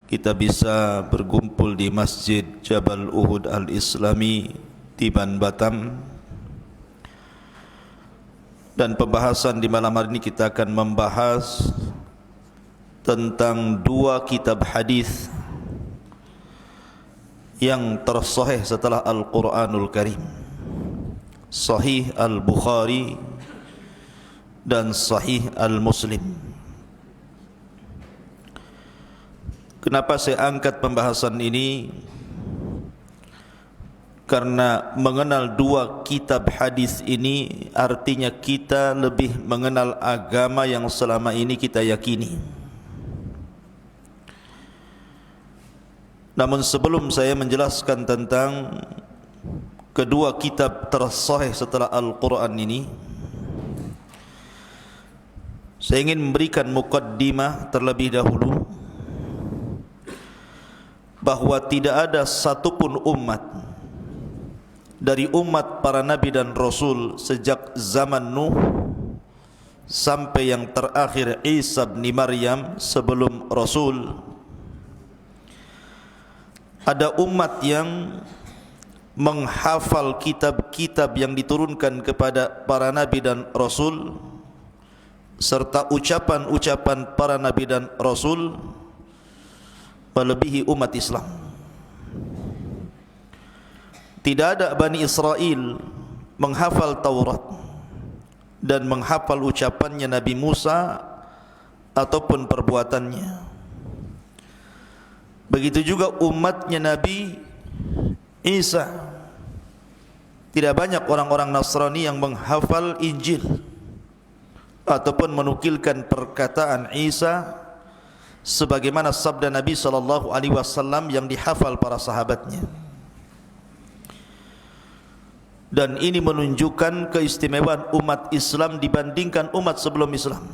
kita bisa berkumpul di Masjid Jabal Uhud Al-Islami di Batam. Dan pembahasan di malam hari ini kita akan membahas tentang dua kitab hadis yang tersahih setelah Al-Quranul Karim, Sahih Al-Bukhari dan Sahih Al-Muslim. Kenapa saya angkat pembahasan ini? Karena mengenal dua kitab hadis ini artinya kita lebih mengenal agama yang selama ini kita yakini. Namun sebelum saya menjelaskan tentang kedua kitab tersahih setelah Al-Quran ini, saya ingin memberikan muqaddimah terlebih dahulu bahwa tidak ada satupun umat dari umat para nabi dan rasul sejak zaman Nuh sampai yang terakhir Isa bin Maryam sebelum rasul, ada umat yang menghafal kitab-kitab yang diturunkan kepada para nabi dan rasul serta ucapan-ucapan para nabi dan rasul melebihi umat Islam. Tidak ada Bani Israel menghafal Taurat dan menghafal ucapannya Nabi Musa ataupun perbuatannya. Begitu juga umatnya Nabi Isa. Tidak banyak orang-orang Nasrani yang menghafal Injil ataupun menukilkan perkataan Isa sebagaimana sabda Nabi SAW yang dihafal para sahabatnya. Dan ini menunjukkan keistimewaan umat Islam dibandingkan umat sebelum Islam.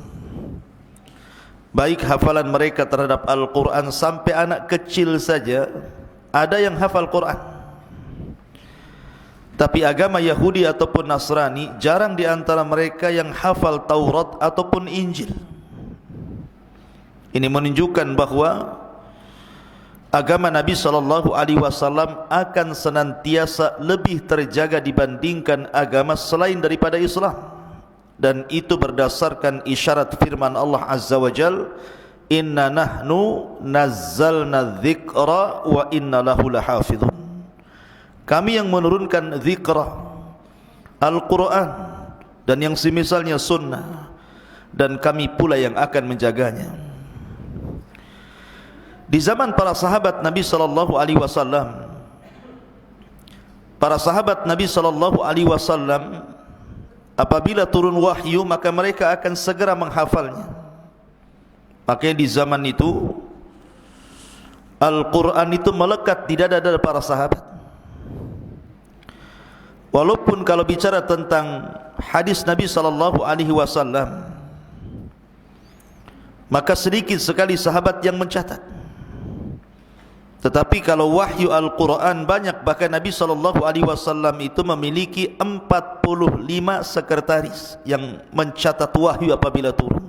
Baik hafalan mereka terhadap Al-Quran, sampai anak kecil saja ada yang hafal Quran. Tapi agama Yahudi ataupun Nasrani jarang di antara mereka yang hafal Taurat ataupun Injil. Ini menunjukkan bahwa agama Nabi SAW akan senantiasa lebih terjaga dibandingkan agama selain daripada Islam. Dan itu berdasarkan isyarat firman Allah Azza wa Jal, Inna nahnu nazzalna dzikra wa inna lahu lahafidhun. Kami yang menurunkan dzikra, Al-Quran dan yang semisalnya sunnah, dan kami pula yang akan menjaganya. Di zaman para sahabat Nabi SAW, para sahabat Nabi SAW apabila turun wahyu maka mereka akan segera menghafalnya. Makanya di zaman itu Al-Quran itu melekat di dada-dada para sahabat. Walaupun kalau bicara tentang hadis Nabi SAW, maka sedikit sekali sahabat yang mencatat. Tetapi kalau wahyu Al-Quran banyak, bahkan Nabi SAW itu memiliki 45 sekretaris yang mencatat wahyu apabila turun.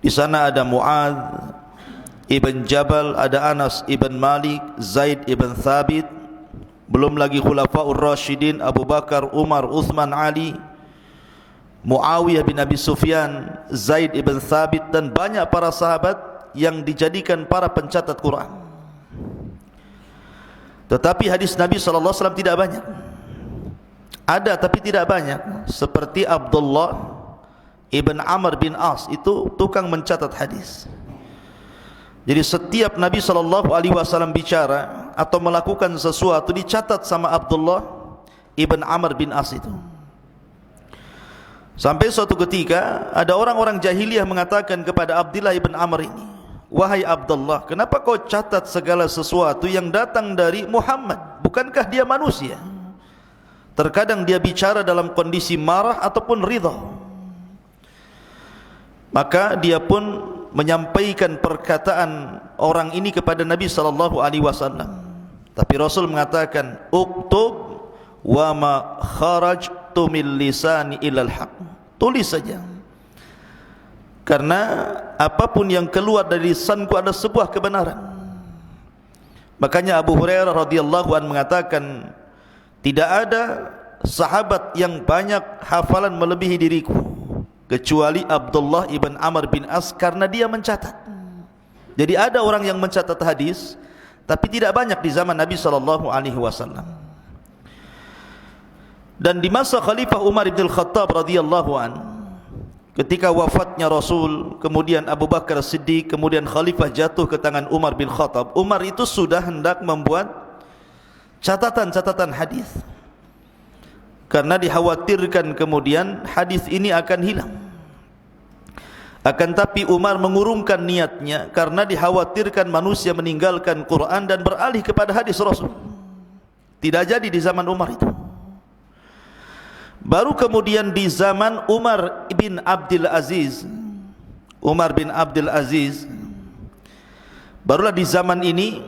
Di sana ada Mu'adz ibn Jabal, ada Anas ibn Malik, Zaid ibn Thabit, belum lagi Khulafaur Rasyidin, Abu Bakar, Umar, Uthman, Ali, Muawiyah bin Abi Sufyan, Zaid ibn Thabit, dan banyak para sahabat yang dijadikan para pencatat Quran. Tetapi hadis Nabi SAW tidak banyak. Ada tapi tidak banyak. Seperti Abdullah ibn Amr bin As, itu tukang mencatat hadis. Jadi setiap Nabi SAW bicara atau melakukan sesuatu dicatat sama Abdullah ibn Amr bin As itu. Sampai suatu ketika ada orang-orang jahiliyah mengatakan kepada Abdullah ibn Amr ini, wahai Abdullah, kenapa kau catat segala sesuatu yang datang dari Muhammad? Bukankah dia manusia? Terkadang dia bicara dalam kondisi marah ataupun ridha. Maka dia pun menyampaikan perkataan orang ini kepada Nabi SAW. Tapi Rasul mengatakan, uktub wa ma kharajtu min lisani ilal haq. Tulis saja Karena apapun yang keluar dari lisanku adalah sebuah kebenaran. Makanya Abu Hurairah radhiyallahu anhu mengatakan, tidak ada sahabat yang banyak hafalan melebihi diriku kecuali Abdullah ibn Amr bin As, karena dia mencatat. Jadi ada orang yang mencatat hadis, tapi tidak banyak di zaman Nabi SAW. Dan di masa Khalifah Umar bin Khattab radhiyallahu anhu, ketika wafatnya Rasul, kemudian Abu Bakar Siddiq, kemudian Khalifah jatuh ke tangan Umar bin Khattab, Umar itu sudah hendak membuat catatan-catatan hadis, karena dikhawatirkan kemudian hadis ini akan hilang. Akan tapi Umar mengurungkan niatnya karena dikhawatirkan manusia meninggalkan Quran dan beralih kepada hadis Rasul. Tidak jadi di zaman Umar itu. Baru kemudian di zaman Umar bin Abdul Aziz, barulah di zaman ini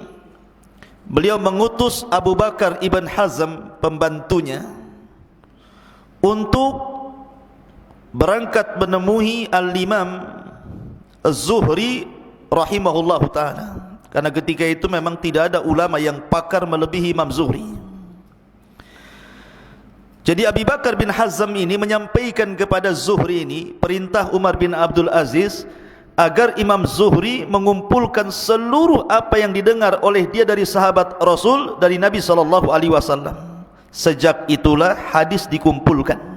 beliau mengutus Abu Bakar ibn Hazm, pembantunya, untuk berangkat menemui Al-Imam Az-Zuhri rahimahullahu ta'ala. Karena ketika itu memang tidak ada ulama yang pakar melebihi Imam Zuhri. Jadi Abu Bakar bin Hazm ini menyampaikan kepada Zuhri ini perintah Umar bin Abdul Aziz agar Imam Zuhri mengumpulkan seluruh apa yang didengar oleh dia dari sahabat Rasul, dari Nabi SAW. Sejak itulah hadis dikumpulkan.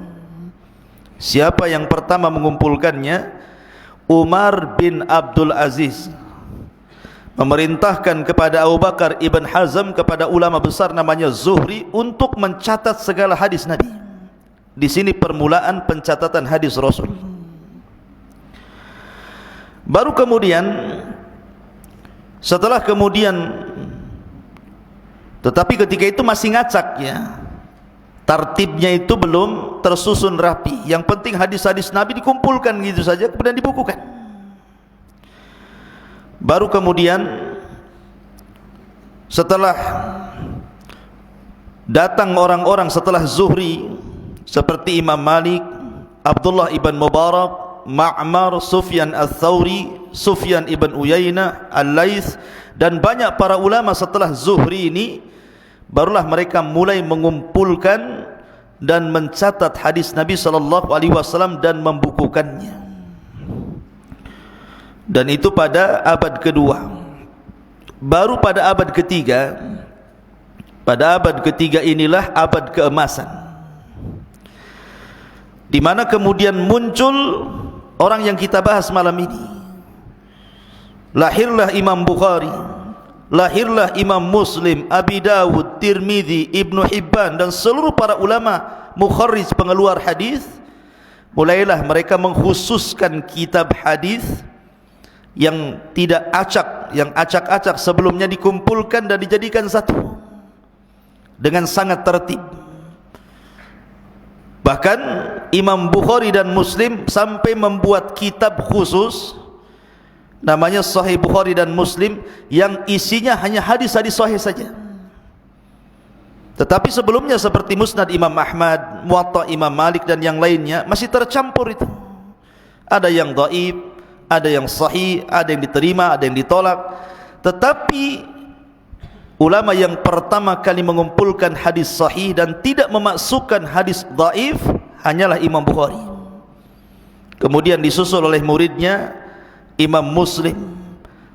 Siapa yang pertama mengumpulkannya? Umar bin Abdul Aziz memerintahkan kepada Abu Bakar ibn Hazm, kepada ulama besar namanya Zuhri, untuk mencatat segala hadis Nabi. Di sini permulaan pencatatan hadis Rasul. Baru kemudian, setelah kemudian, tetapi ketika itu masih ngacak ya, tartibnya itu belum tersusun rapi. Yang penting hadis-hadis Nabi dikumpulkan gitu saja, kemudian dibukukan. Baru kemudian setelah datang orang-orang setelah Zuhri seperti Imam Malik, Abdullah ibn Mubarak, Ma'mar, Sufyan al-Thawri, Sufyan ibn Uyainah, Al-Laits, dan banyak para ulama setelah Zuhri ini, barulah mereka mulai mengumpulkan dan mencatat hadis Nabi SAW dan membukukannya. Dan itu pada abad kedua. Baru pada abad ketiga, pada abad ketiga inilah abad keemasan, di mana kemudian muncul orang yang kita bahas malam ini. Lahirlah Imam Bukhari, lahirlah Imam Muslim, Abi Dawud, Tirmidzi, Ibnu Hibban, dan seluruh para ulama mukharrij, pengeluar hadis. Mulailah mereka mengkhususkan kitab hadis yang tidak acak, yang acak-acak sebelumnya dikumpulkan dan dijadikan satu dengan sangat tertib. Bahkan Imam Bukhari dan Muslim sampai membuat kitab khusus namanya Sahih Bukhari dan Muslim, yang isinya hanya hadis-hadis sahih saja. Tetapi sebelumnya seperti Musnad Imam Ahmad, Muwatta Imam Malik, dan yang lainnya masih tercampur itu. Ada yang dhaif, ada yang sahih, ada yang diterima, ada yang ditolak. Tetapi ulama yang pertama kali mengumpulkan hadis sahih dan tidak memasukkan hadis dhaif hanyalah Imam Bukhari. Kemudian disusul oleh muridnya Imam Muslim,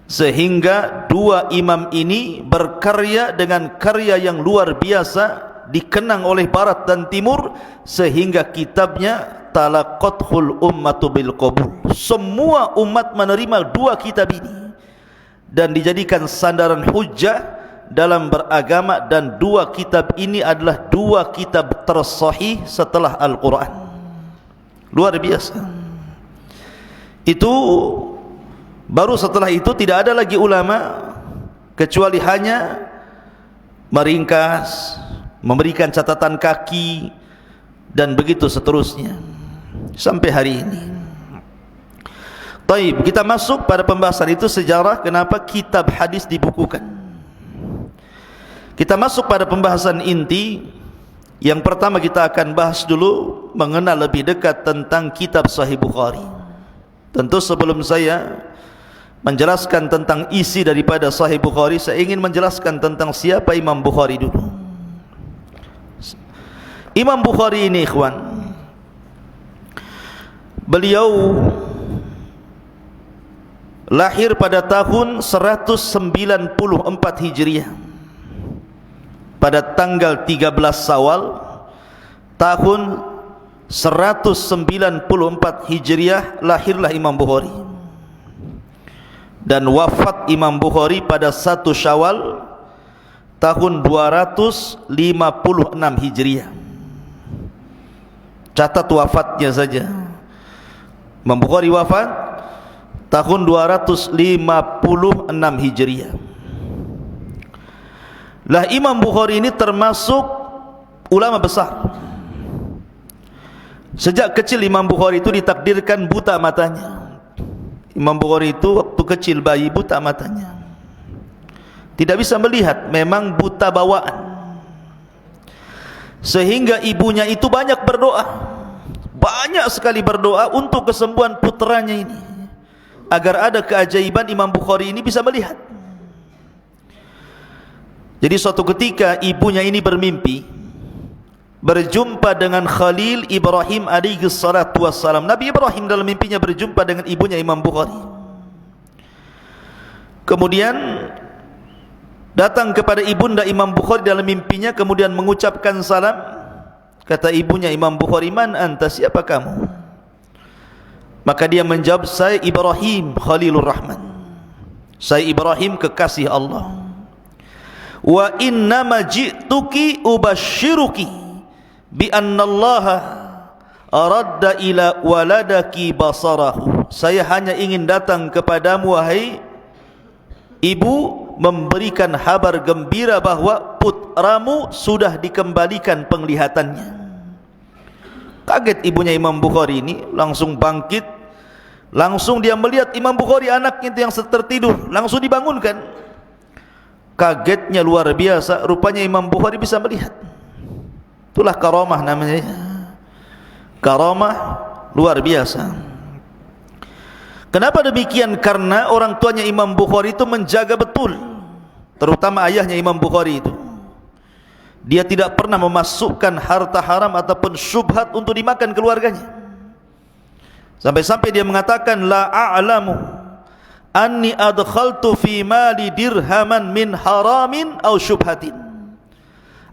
sehingga dua imam ini berkarya dengan karya yang luar biasa, dikenang oleh barat dan timur, sehingga kitabnya talaqathul ummatu bil qabul. Semua umat menerima dua kitab ini dan dijadikan sandaran hujjah dalam beragama, dan dua kitab ini adalah dua kitab tersahih setelah Al-Quran. Luar biasa. Itu baru setelah itu tidak ada lagi ulama kecuali hanya meringkas, memberikan catatan kaki, dan begitu seterusnya sampai hari ini. Baik, kita masuk pada pembahasan itu, sejarah kenapa kitab hadis dibukukan. Kita masuk pada pembahasan inti. Yang pertama kita akan bahas dulu mengenal lebih dekat tentang kitab Sahih Bukhari. Tentu sebelum saya menjelaskan tentang isi daripada Sahih Bukhari, saya ingin menjelaskan tentang siapa Imam Bukhari dulu. Imam Bukhari ini ikhwan, beliau lahir pada tahun 194 Hijriah, pada tanggal 13 Syawal tahun 194 Hijriah lahirlah Imam Bukhari, dan wafat Imam Bukhari pada 1 Syawal tahun 256 Hijriah. Catat wafatnya saja. Imam Bukhari wafat tahun 256 Hijriah. Lah Imam Bukhari ini termasuk ulama besar. Sejak kecil Imam Bukhari itu ditakdirkan buta matanya. Imam Bukhari itu waktu kecil bayi buta matanya, tidak bisa melihat, memang buta bawaan. Sehingga ibunya itu banyak berdoa, banyak sekali berdoa untuk kesembuhan putranya ini, agar ada keajaiban Imam Bukhari ini bisa melihat. Jadi suatu ketika ibunya ini bermimpi berjumpa dengan Khalil Ibrahim alaihi salatu wassalam. Nabi Ibrahim dalam mimpinya berjumpa dengan ibunya Imam Bukhari. Kemudian datang kepada ibunda Imam Bukhari dalam mimpinya, kemudian mengucapkan salam. Kata ibunya Imam Bukhari, "Man anta, siapa kamu?" Maka dia menjawab, "Saya Ibrahim Khalilur Rahman, saya Ibrahim kekasih Allah. Wa innama ji'tuki ubashiruki bi anna Allah aradda ila waladaki basarahu." Saya hanya ingin datang kepadamu wahai ibu, memberikan kabar gembira bahwa putramu sudah dikembalikan penglihatannya. Kaget ibunya Imam Bukhari ini, langsung bangkit, langsung dia melihat Imam Bukhari anaknya itu yang tertidur, langsung dibangunkan. Kagetnya luar biasa, rupanya Imam Bukhari bisa melihat. Itulah karamah namanya, karamah luar biasa. Kenapa demikian? Karena orang tuanya Imam Bukhari itu menjaga betul, terutama ayahnya Imam Bukhari itu. Dia tidak pernah memasukkan harta haram ataupun syubhat untuk dimakan keluarganya. Sampai-sampai dia mengatakan, "La a'lamu anni adkhaltu fi mali dirhaman min haramin aw syubhatin."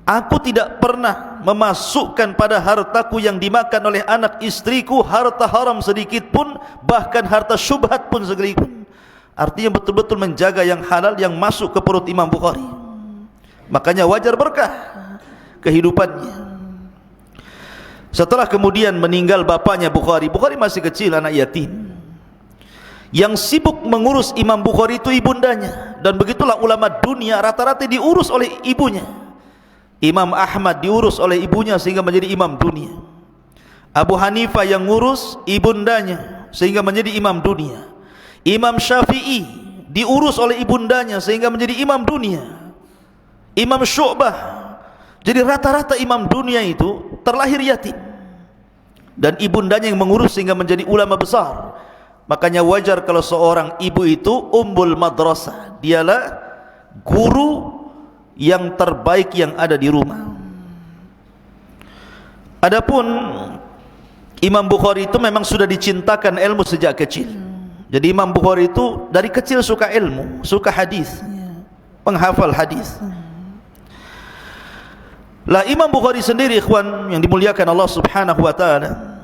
Aku tidak pernah memasukkan pada hartaku yang dimakan oleh anak istriku harta haram sedikit pun, bahkan harta syubhat pun sedikit pun. Artinya betul-betul menjaga yang halal yang masuk ke perut Imam Bukhari. Makanya wajar berkah kehidupannya. Setelah kemudian meninggal bapaknya Bukhari, Bukhari masih kecil, anak yatim. Yang sibuk mengurus Imam Bukhari itu ibundanya. Dan begitulah ulama dunia rata-rata diurus oleh ibunya. Imam Ahmad diurus oleh ibunya sehingga menjadi imam dunia. Abu Hanifah yang ngurus ibundanya sehingga menjadi imam dunia. Imam Syafi'i diurus oleh ibundanya sehingga menjadi imam dunia. Imam Syu'bah. Jadi rata-rata imam dunia itu terlahir yatim, dan ibundanya yang mengurus sehingga menjadi ulama besar. Makanya wajar kalau seorang ibu itu ummul madrasah, dialah guru yang terbaik yang ada di rumah. Adapun Imam Bukhari itu memang sudah dicintakan ilmu sejak kecil. Jadi Imam Bukhari itu dari kecil suka ilmu, suka hadis, penghafal hadis. Lah Imam Bukhari sendiri ikhwan yang dimuliakan Allah Subhanahu wa taala,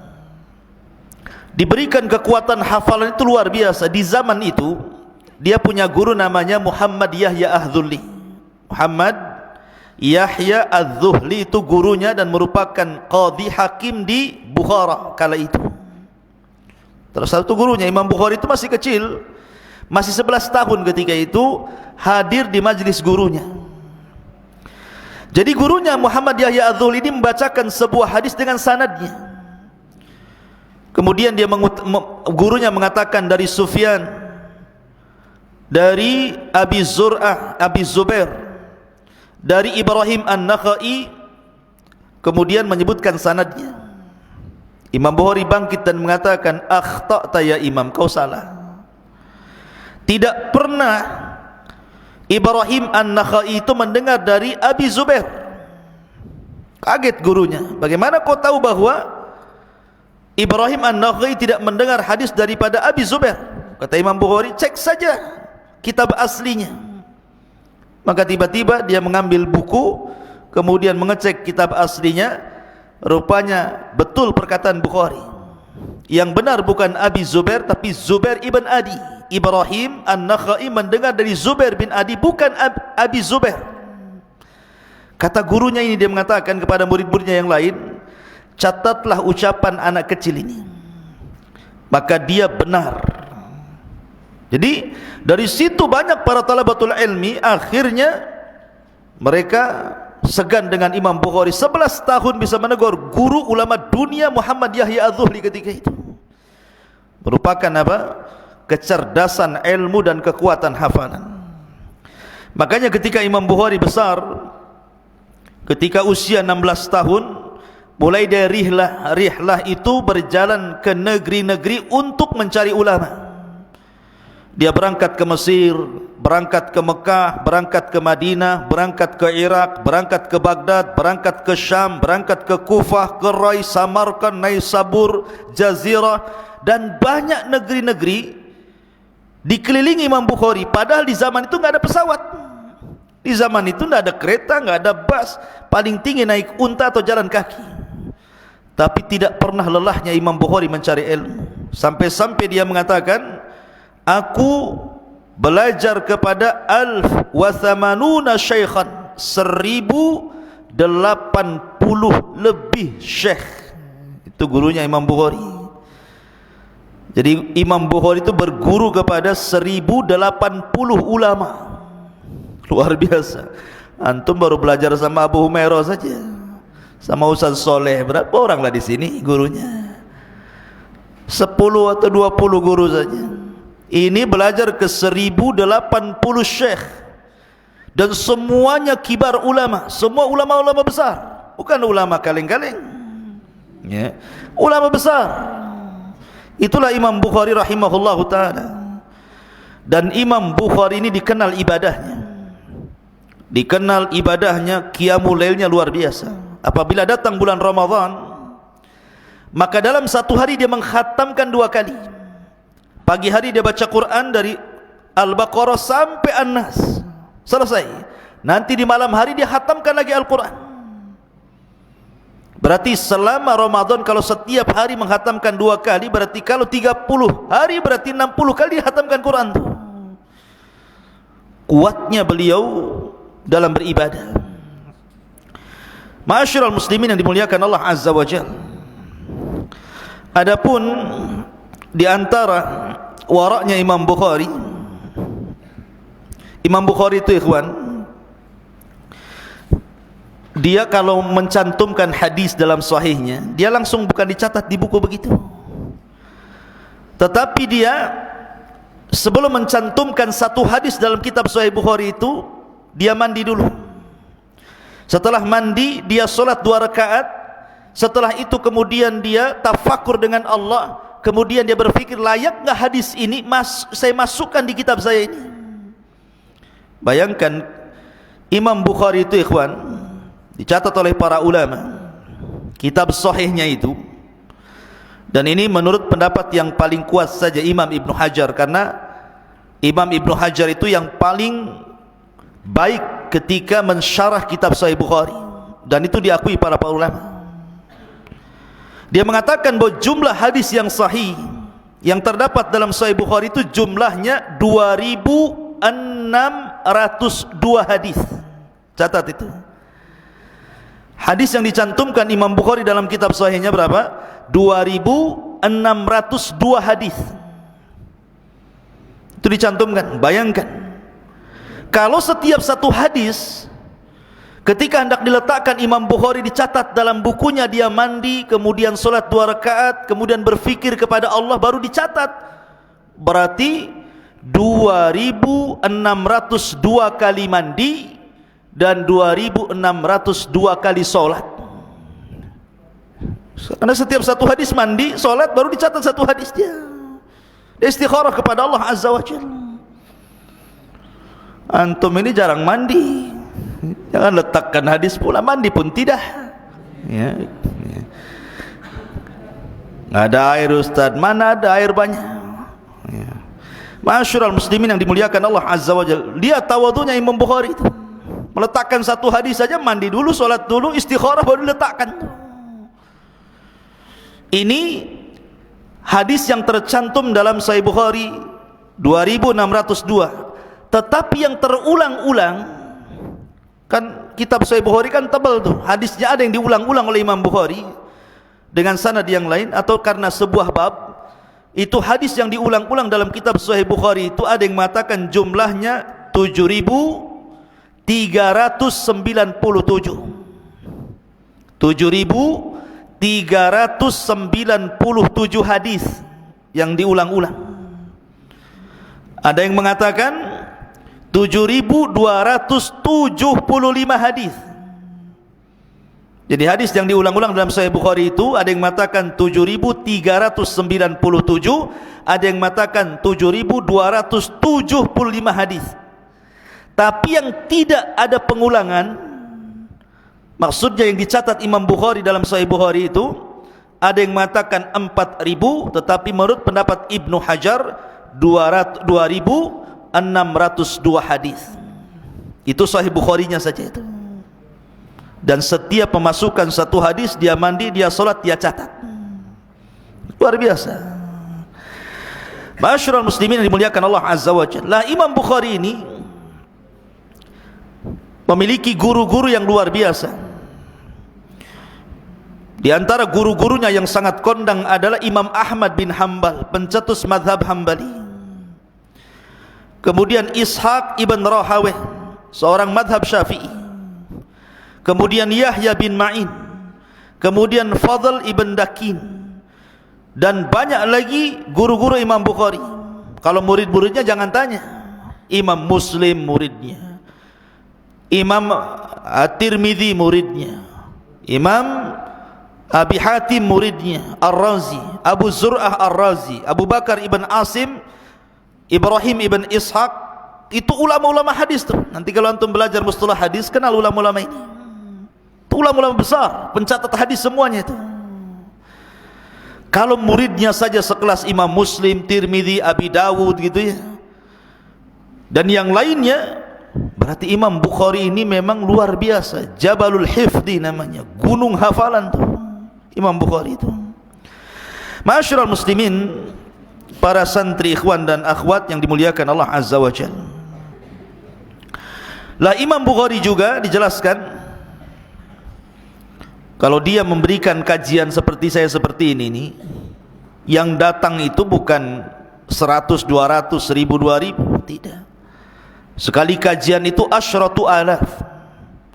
diberikan kekuatan hafalan itu luar biasa. Di zaman itu dia punya guru namanya Muhammad Yahya Az-Zuhli. Muhammad Yahya Az-Zuhli itu gurunya dan merupakan qadhi hakim di Bukhara kala itu. Terus satu gurunya Imam Bukhari itu masih kecil, masih 11 tahun ketika itu, hadir di majlis gurunya. Jadi gurunya Muhammad Yahya Az-Zuhli ini membacakan sebuah hadis dengan sanadnya. Kemudian gurunya mengatakan dari Sufyan, dari Abi Zur'ah, Abi Zubair, dari Ibrahim An-Nakhai, kemudian menyebutkan sanadnya. Imam Bukhari bangkit dan mengatakan, akhta'ta ya imam, kau salah. Tidak pernah Ibrahim An-Nakhai itu mendengar dari Abi Zubair. Kaget gurunya, bagaimana kau tahu bahwa Ibrahim An-Nakhai tidak mendengar hadis daripada Abi Zubair? Kata Imam Bukhari, cek saja kitab aslinya. Maka tiba-tiba dia mengambil buku, kemudian mengecek kitab aslinya. Rupanya betul perkataan Bukhari. Yang benar bukan Abi Zubair, tapi Zubair ibn Adi. Ibrahim An-Nakhai mendengar dari Zubair bin Adi, bukan Abi Zubair. Kata gurunya ini, dia mengatakan kepada murid-muridnya yang lain, catatlah ucapan anak kecil ini, maka dia benar. Jadi dari situ banyak para talabatul ilmi akhirnya mereka segan dengan Imam Bukhari. 11 tahun bisa menegur guru ulama dunia Muhammad Yahya Az-Zuhli ketika itu. Merupakan apa? Kecerdasan ilmu dan kekuatan hafalan. Makanya ketika Imam Bukhari besar, ketika usia 16 tahun, mulai dari rihlah itu berjalan ke negeri-negeri untuk mencari ulama. Dia berangkat ke Mesir, berangkat ke Mekah, berangkat ke Madinah, berangkat ke Irak, berangkat ke Baghdad, berangkat ke Syam, berangkat ke Kufah, ke Rai, Samarkand, Naisabur, Jazirah, dan banyak negeri-negeri dikelilingi Imam Bukhari. Padahal di zaman itu nggak ada pesawat, di zaman itu nggak ada kereta, nggak ada bus, paling tinggi naik unta atau jalan kaki. Tapi tidak pernah lelahnya Imam Bukhari mencari ilmu, sampai-sampai dia mengatakan, aku belajar kepada 1080 syaikhan, 1080 lebih syekh. Itu gurunya Imam Bukhari. Jadi Imam Bukhari itu berguru kepada 1080 ulama. Luar biasa. Antum baru belajar sama Abu Humairah saja, sama Ustaz Soleh, berapa orang lah di sini gurunya? 10 atau 20 guru saja. Ini belajar ke 1080 syekh, dan semuanya kibar ulama, semua ulama-ulama besar, bukan ulama kaleng-kaleng, ya, ulama besar. Itulah Imam Bukhari rahimahullahu ta'ala. Dan Imam Bukhari ini dikenal ibadahnya, qiyamul lailnya luar biasa. Apabila datang bulan Ramadan, maka dalam satu hari dia mengkhatamkan 2 kali. Pagi hari dia baca Quran dari Al-Baqarah sampai An-Nas, selesai. Nanti di malam hari dia khatamkan lagi Al-Quran. Berarti selama Ramadan kalau setiap hari menghatamkan 2 kali, berarti kalau 30 hari berarti 60 kali khatamkan Quran tuh. Kuatnya beliau dalam beribadah. Ma'asyiral muslimin yang dimuliakan Allah Azza wa Jalla. Adapun di antara waraknya Imam Bukhari itu ikhwan, dia kalau mencantumkan hadis dalam sahihnya, dia langsung bukan dicatat di buku begitu, tetapi dia sebelum mencantumkan satu hadis dalam kitab Sahih Bukhari itu, dia mandi dulu. Setelah mandi dia solat 2 rakaat. Setelah itu kemudian dia tafakur dengan Allah. Kemudian dia berpikir, layak nggak hadis ini saya masukkan di kitab saya ini. Bayangkan Imam Bukhari itu ikhwan, dicatat oleh para ulama kitab sahihnya itu. Dan ini menurut pendapat yang paling kuat saja Imam Ibn Hajar, karena Imam Ibn Hajar itu yang paling baik ketika mensyarah kitab Sahih Bukhari, dan itu diakui para ulama. Dia mengatakan bahwa jumlah hadis yang sahih yang terdapat dalam Sahih Bukhari itu jumlahnya 2602 hadis. Catat itu. Hadis yang dicantumkan Imam Bukhari dalam kitab sahihnya berapa? 2602 hadis. Itu dicantumkan. Bayangkan, kalau setiap satu hadis ketika hendak diletakkan Imam Bukhari dicatat dalam bukunya, dia mandi, kemudian solat 2 rakaat, kemudian berfikir kepada Allah, baru dicatat. Berarti 2602 kali mandi dan 2602 kali solat. Karena setiap satu hadis mandi, solat, baru dicatat satu hadis dia. Dia istikharah kepada Allah Azza wa Jalla. Antum ini jarang mandi, jangan letakkan hadis pula, mandi pun tidak. Ya. Nggak ada air Ustaz, mana ada air banyak. Ya. Ma'asyiral muslimin yang dimuliakan Allah Azza wa Jalla, dia tawadhunya Imam Bukhari itu meletakkan satu hadis saja, mandi dulu, solat dulu, istikharah, baru diletakkan. Ini hadis yang tercantum dalam Sahih Bukhari 2602. Tetapi yang terulang-ulang, kan kitab Sahih Bukhari kan tebal tuh, hadisnya ada yang diulang-ulang oleh Imam Bukhari dengan sanad yang lain, atau karena sebuah bab. Itu hadis yang diulang-ulang dalam kitab Sahih Bukhari itu ada yang mengatakan jumlahnya 7.397. 7.397 hadis yang diulang-ulang. Ada yang mengatakan 7.275 hadis. Jadi hadis yang diulang-ulang dalam Sahih Bukhari itu ada yang mengatakan 7.397, ada yang mengatakan 7.275 hadis. Tapi yang tidak ada pengulangan, maksudnya yang dicatat Imam Bukhari dalam Sahih Bukhari itu, ada yang mengatakan 4.000, tetapi menurut pendapat Ibnu Hajar 2.602 hadis. Itu Sahih Bukharinya saja itu. Dan setiap pemasukan satu hadis, dia mandi, dia solat, dia catat. Luar biasa. Ma'asyiral muslimin yang dimuliakan Allah Azza wa Jalla, Imam Bukhari ini memiliki guru-guru yang luar biasa. Di antara guru-gurunya yang sangat kondang adalah Imam Ahmad bin Hanbal, pencetus mazhab Hambali. Kemudian Ishaq ibn Rahaweh, seorang mazhab Syafi'i. Kemudian Yahya bin Ma'in, kemudian Fadl ibn Dakin, dan banyak lagi guru-guru Imam Bukhari. Kalau murid-muridnya jangan tanya. Imam Muslim muridnya, Imam At-Tirmidzi muridnya, Imam Abi Hatim muridnya, Ar-Razi, Abu Zur'ah Ar-Razi, Abu Bakar ibn Asim, Ibrahim ibn Ishaq. Itu ulama-ulama hadis tuh. Nanti kalau antum belajar mustalah hadis, kenal ulama-ulama ini. Ulama-ulama besar, pencatat hadis semuanya itu. Kalau muridnya saja sekelas Imam Muslim, Tirmidzi, Abi Dawud gitu ya, dan yang lainnya, berarti Imam Bukhari ini memang luar biasa. Jabalul Hifdi namanya, gunung hafalan tuh Imam Bukhari itu. Ma'asyiral muslimin, para santri, ikhwan dan akhwat yang dimuliakan Allah Azza wa Jalla. Lah Imam Bukhari juga dijelaskan, kalau dia memberikan kajian seperti saya seperti ini nih, yang datang itu bukan 100, 200, 1000, 2000, tidak. Sekali kajian itu asyratu alaf,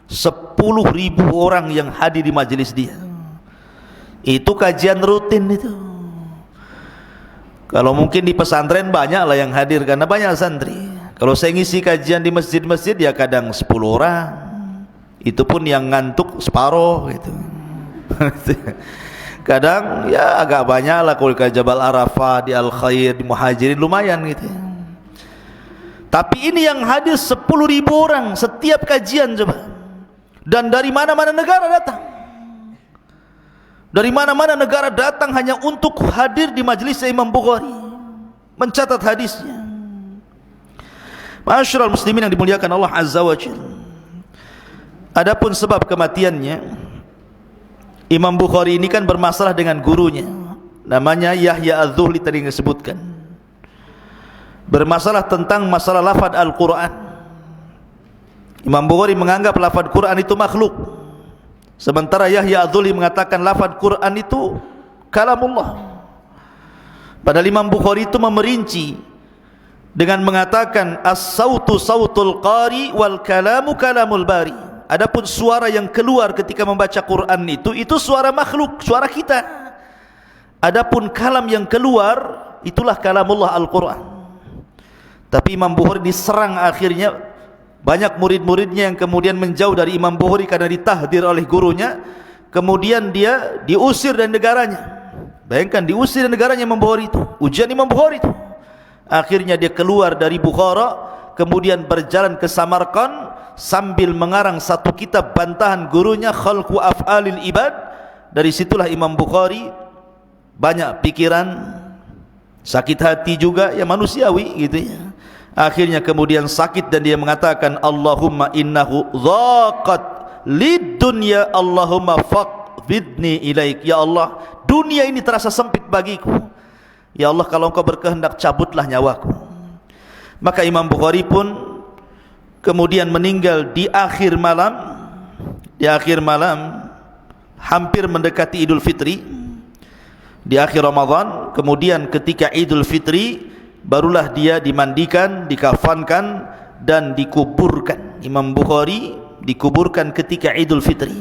10.000 orang yang hadir di majelis dia. Itu kajian rutin itu. Kalau mungkin di pesantren banyak lah yang hadir karena banyak santri. Kalau saya ngisi kajian di masjid-masjid ya kadang 10 orang. Itu pun yang ngantuk separuh gitu. Kadang ya agak banyak lah, kalau ke Jabal Arafah, di Al-Khair, di Muhajirin lumayan gitu. Tapi ini yang hadir 10.000 orang setiap kajian coba. Dan dari mana-mana negara datang. Dari mana-mana negara datang hanya untuk hadir di majelis Imam Bukhari, mencatat hadisnya. Ma'asyiral muslimin yang dimuliakan Allah Azza wa Jalla. Adapun sebab kematiannya, Imam Bukhari ini kan bermasalah dengan gurunya, namanya Yahya Az-Zuhli tadi yang disebutkan. Bermasalah tentang masalah lafaz Al-Quran. Imam Bukhari menganggap lafaz Quran itu makhluk, sementara Yahya Az-Zuhli mengatakan lafaz Quran itu kalamullah. Padahal Imam Bukhari itu memerinci dengan mengatakan as-sautu sautul qari wal kalamu kalamul bari. Adapun suara yang keluar ketika membaca Quran itu suara makhluk, suara kita. Adapun kalam yang keluar itulah kalamullah Al-Quran. Tapi Imam Bukhari diserang akhirnya, banyak murid-muridnya yang kemudian menjauh dari Imam Bukhari karena ditahdir oleh gurunya, kemudian dia diusir dari negaranya. Bayangkan, diusir dari negaranya Imam Bukhari itu, ujian Imam Bukhari itu. Akhirnya dia keluar dari Bukhara, kemudian berjalan ke Samarkand sambil mengarang satu kitab bantahan gurunya, Khalqu Af'alil Ibad. Dari situlah Imam Bukhari banyak pikiran, sakit hati juga, ya manusiawi gitu ya. Akhirnya kemudian sakit dan dia mengatakan, Allahumma innahu dhaqat lid dunya, Allahumma faqbidni ilaik. Ya Allah, dunia ini terasa sempit bagiku. Ya Allah, kalau Engkau berkehendak, cabutlah nyawaku. Maka Imam Bukhari pun kemudian meninggal di akhir malam. Di akhir malam, hampir mendekati Idul Fitri, di akhir Ramadan. Kemudian ketika Idul Fitri, barulah dia dimandikan, dikafankan dan dikuburkan. Imam Bukhari dikuburkan ketika Idul Fitri,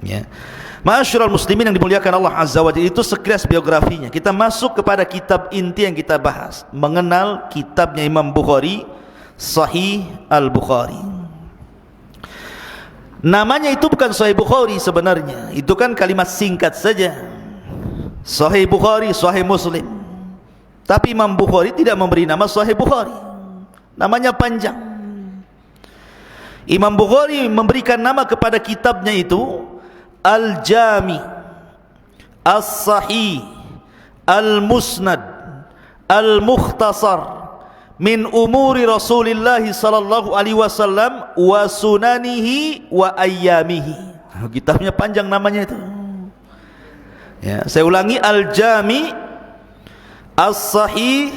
ya. Ma'asyiral muslimin yang dimuliakan Allah Azza wa Jalla, itu sekilas biografinya. Kita masuk kepada kitab inti yang kita bahas, mengenal kitabnya Imam Bukhari, Sahih Al-Bukhari. Namanya itu bukan Sahih Bukhari sebenarnya, itu kan kalimat singkat saja, Sahih Bukhari, Sahih Muslim. Tapi Imam Bukhari tidak memberi nama Sahih Bukhari, namanya panjang. Imam Bukhari memberikan nama kepada kitabnya itu Al-Jami, As-Sahih, Al-Musnad, Al-Mukhtasar min umuri Rasulillah sallallahu alaihi wasallam wa sunanihi wa ayyamihi. Kitabnya panjang namanya itu. Ya, saya ulangi, Al-Jami, As-Sahih,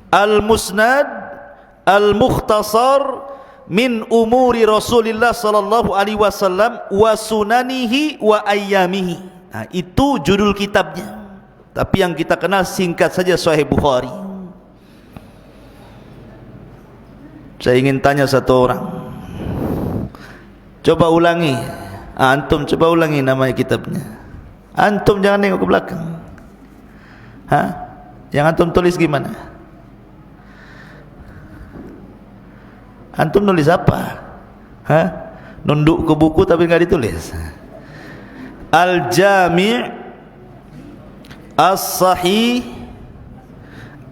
Al-Musnad, Al-Mukhtasar min umuri Rasulillah sallallahu alaihi wasallam wa sunanihi wa ayyamihi. Nah, itu judul kitabnya. Tapi yang kita kenal singkat saja Sahih Bukhari. Saya ingin tanya satu orang, coba ulangi, antum coba ulangi nama kitabnya. Antum jangan nengok ke belakang. Yang antum tulis gimana? Antum nulis apa? Nunduk ke buku tapi enggak ditulis. Al-Jami', As-Sahih,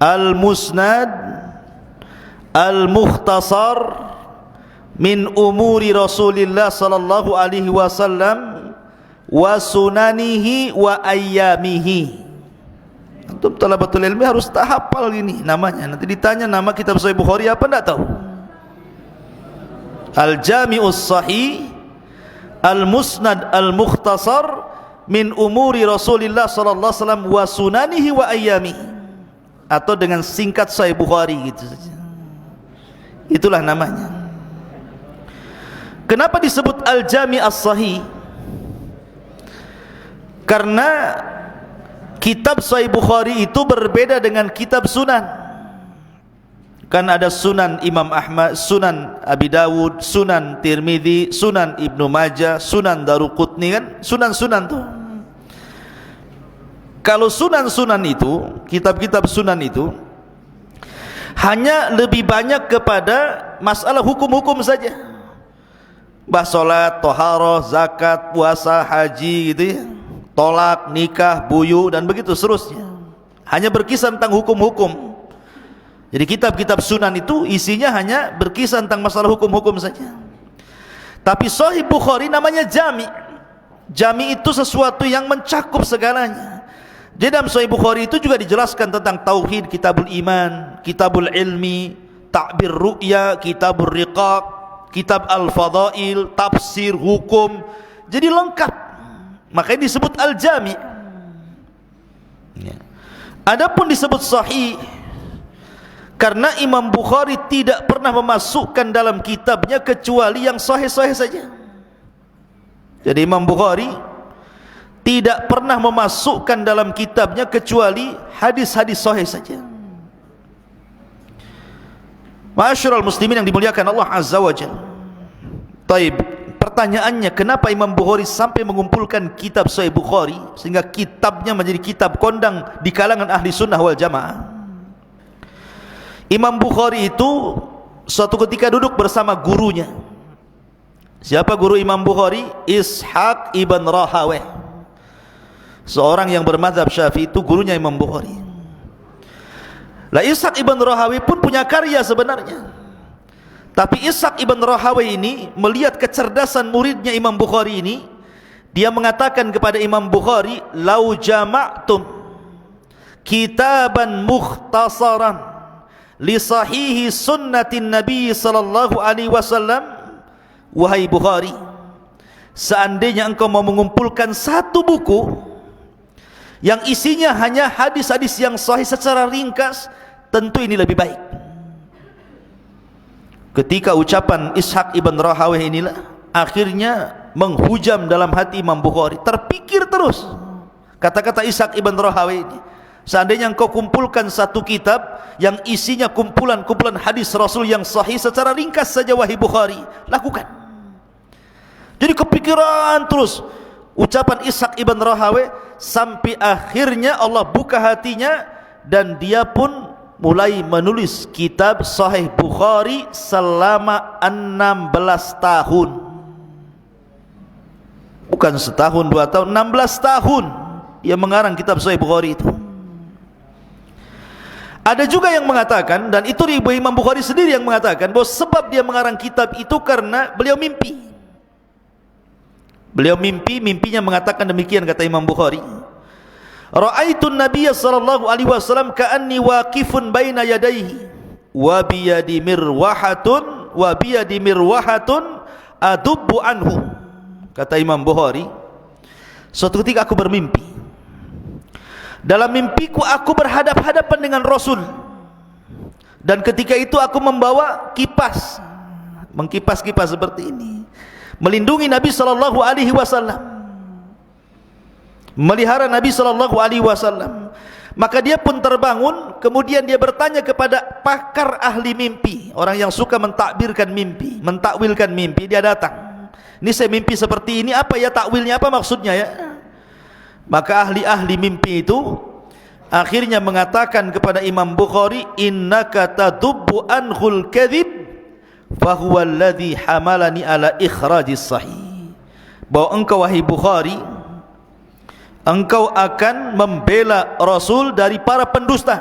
Al-Musnad, Al-Mukhtasar min umuri Rasulillah sallallahu alaihi wasallam wa sunanihi wa ayyamihi. Antum talabatul ilmi harus tak hafal gini namanya. Nanti ditanya nama kitab Sahih Bukhari apa, enggak tahu. Al-Jami'us Sahih, Al-Musnad, Al-Mukhtasar min umuri Rasulillah sallallahu alaihi wasallam wa sunanihi wa ayyamihi, atau dengan singkat Sahih Bukhari gitu saja. Itulah namanya. Kenapa disebut Al-Jami' As-Sahih? Karena kitab Sahih Bukhari itu berbeda dengan kitab Sunan. Kan ada Sunan Imam Ahmad, Sunan Abi Dawud, Sunan Tirmidzi, Sunan Ibnu Majah, Sunan Daruqutni, kan sunan-sunan tuh. Kalau sunan-sunan itu, kitab-kitab sunan itu hanya lebih banyak kepada masalah hukum-hukum saja. Bah salat, toharoh, zakat, puasa, haji gitu ya, tolak, nikah, buyu dan begitu seterusnya. Hanya berkisah tentang hukum-hukum. Jadi kitab-kitab sunan itu isinya hanya berkisah tentang masalah hukum-hukum saja. Tapi Sahih Bukhari namanya Jami'. Jami' itu sesuatu yang mencakup segalanya. Jadi dalam Sahih Bukhari itu juga dijelaskan tentang tauhid, kitabul iman, kitabul ilmi, ta'bir ru'ya, kitabul riqaq, kitab al-fadail, tafsir, hukum. Jadi lengkap. Makanya disebut Al-Jami'. Adapun disebut sahih karena Imam Bukhari tidak pernah memasukkan dalam kitabnya kecuali yang sahih-sahih saja. Jadi Imam Bukhari tidak pernah memasukkan dalam kitabnya kecuali hadis-hadis sahih saja. Ma'asyiral muslimin yang dimuliakan Allah Azza wa Jalla. Taib, pertanyaannya, kenapa Imam Bukhari sampai mengumpulkan kitab Sahih Bukhari sehingga kitabnya menjadi kitab kondang di kalangan ahli sunnah wal jamaah? Imam Bukhari itu suatu ketika duduk bersama gurunya. Siapa guru Imam Bukhari? Ishaq ibn Rahawayh, seorang yang bermadzhab Syafi'i, itu gurunya Imam Bukhari. Lah Ishaq ibn Rahawayh pun punya karya sebenarnya, tapi Ishaq ibn Rahawayh ini melihat kecerdasan muridnya Imam Bukhari ini, dia mengatakan kepada Imam Bukhari, "Lau jama'tum kitaban mukhtasaran li sahihi sunnatin Nabi sallallahu alaihi wasallam." Wahai Bukhari, seandainya engkau mau mengumpulkan satu buku yang isinya hanya hadis-hadis yang sahih secara ringkas, tentu ini lebih baik. Ketika ucapan Ishaq ibn Rahawayh inilah akhirnya menghujam dalam hati Imam Bukhari. Terpikir terus kata-kata Ishaq ibn Rahawayh ini, seandainya engkau kumpulkan satu kitab yang isinya kumpulan-kumpulan hadis Rasul yang sahih secara ringkas saja, wahai Bukhari, lakukan. Jadi kepikiran terus ucapan Ishaq ibn Rahawayh, sampai akhirnya Allah buka hatinya dan dia pun mulai menulis kitab Sahih Bukhari selama 16 tahun. Bukan setahun, 2 tahun, 16 tahun dia mengarang kitab Sahih Bukhari itu. Ada juga yang mengatakan, dan itu Imam Bukhari sendiri yang mengatakan, bahwa sebab dia mengarang kitab itu karena beliau mimpi. Beliau mimpinya mengatakan demikian, kata Imam Bukhari, "Ra'aitun Nabiyya sallallahu alaihi wasallam ka'anni waqifun baina yadayhi wa biyadi mirwahatun adubbu anhu." Kata Imam Bukhari, suatu ketika aku bermimpi. Dalam mimpiku aku berhadap-hadapan dengan Rasul, dan ketika itu aku membawa kipas, mengkipas-kipas seperti ini, melindungi Nabi sallallahu alaihi wasallam, melihara Nabi sallallahu alaihi wasallam. Maka dia pun terbangun, kemudian dia bertanya kepada pakar ahli mimpi, orang yang suka mentakbirkan mimpi, mentakwilkan mimpi. Dia datang, "Ini saya mimpi seperti ini, apa ya takwilnya, apa maksudnya ya?" Maka ahli-ahli mimpi itu akhirnya mengatakan kepada Imam Bukhari, "Innaka tadubbu anhul kadhib fahuwa alladhi hamalani ala ikhrajis sahih." Bahwa engkau, wahai Bukhari, engkau akan membela Rasul dari para pendusta.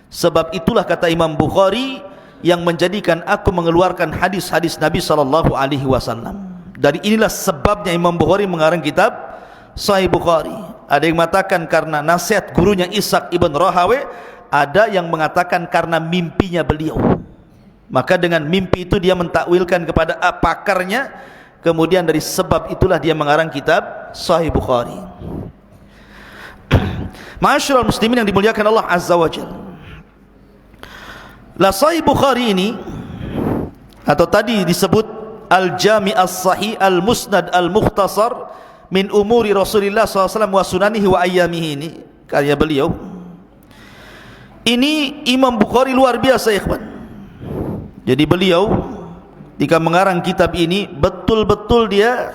Sebab itulah, kata Imam Bukhari, yang menjadikan aku mengeluarkan hadis-hadis Nabi sallallahu alaihi wasallam. Dari inilah sebabnya Imam Bukhari mengarang kitab Sahih Bukhari. Ada yang mengatakan karena nasihat gurunya Ishaq ibn Rahawayh, ada yang mengatakan karena mimpinya beliau. Maka dengan mimpi itu dia mentakwilkan kepada pakarnya, kemudian dari sebab itulah dia mengarang kitab Sahih Bukhari. Ma'asyiral muslimin yang dimuliakan Allah Azza wa Jalla, la Sahih Bukhari ini, atau tadi disebut Al-Jami' As-Sahih Al-Musnad Al-Mukhtasar min umuri Rasulillah SAW wa sunanihi wa ayyamihi, ini karya beliau. Ini Imam Bukhari luar biasa, ikhwan. Jadi beliau ketika mengarang kitab ini betul-betul dia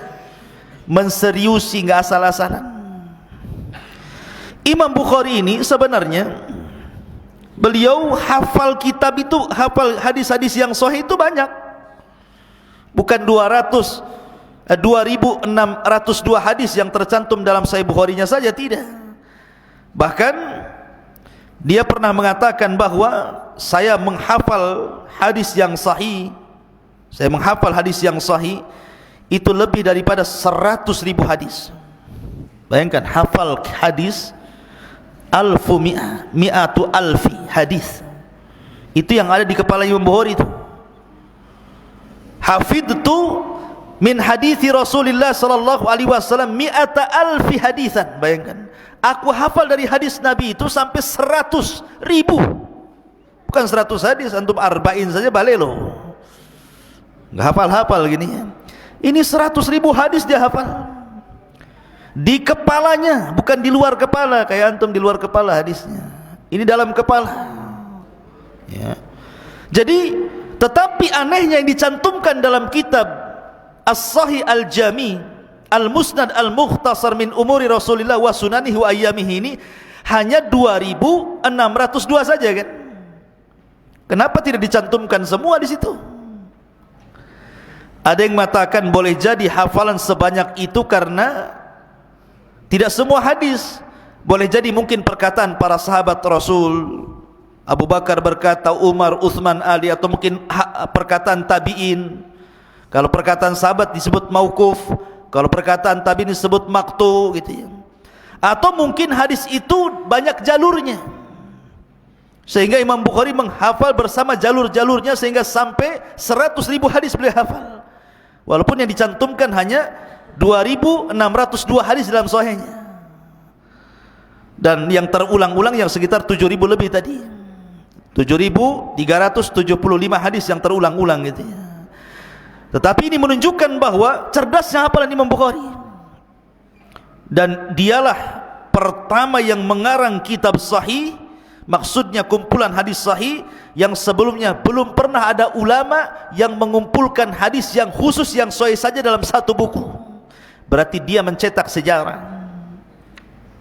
menseriusi, enggak asal-asalan. Imam Bukhari ini sebenarnya beliau hafal kitab itu, hafal hadis-hadis yang sahih itu banyak. Bukan 2602 hadis yang tercantum dalam Sahih Bukharinya saja, tidak. Bahkan dia pernah mengatakan bahwa saya menghafal hadis yang sahih, saya menghafal hadis yang sahih itu lebih daripada 100.000 hadis. Bayangkan, hafal hadis mi'atu alfi hadis, itu yang ada di kepala Imam Bukhari itu. Hafidtu min hadithi Rasulillah sallallahu alaihi wasallam mi'ata alfi hadisan. Bayangkan, aku hafal dari hadis Nabi itu sampai 100.000. Bukan 100 hadis, antum arba'in saja balik loh, nggak hafal-hafal gini. Ini 100.000 hadis dia hafal di kepalanya, bukan di luar kepala kayak antum di luar kepala hadisnya. Ini dalam kepala ya. Jadi, tetapi anehnya yang dicantumkan dalam kitab As-Sahih Al-Jami' Al-Musnad Al-Mukhtasar min umuri Rasulillah wa sunanihi wa ayyamihi ini hanya 2602 saja kan. Kenapa tidak dicantumkan semua di situ? Ada yang mengatakan boleh jadi hafalan sebanyak itu karena tidak semua hadis. Boleh jadi mungkin perkataan para sahabat Rasul, Abu Bakar berkata, Umar, Uthman, Ali, atau mungkin perkataan tabi'in. Kalau perkataan sahabat disebut mauquf, kalau perkataan tabi'in disebut maqtu, gitu ya. Atau mungkin hadis itu banyak jalurnya, sehingga Imam Bukhari menghafal bersama jalur-jalurnya sehingga sampai 100.000 hadis beliau hafal, walaupun yang dicantumkan hanya 2.602 hadis dalam sahihnya, dan yang terulang-ulang yang sekitar 7.000 lebih tadi, 7.375 hadis yang terulang-ulang gitu ya. Tetapi ini menunjukkan bahwa cerdasnya hafalan Imam Bukhari, dan dialah pertama yang mengarang kitab sahih, maksudnya kumpulan hadis sahih, yang sebelumnya belum pernah ada ulama yang mengumpulkan hadis yang khusus yang sahih saja dalam satu buku. Berarti dia mencetak sejarah,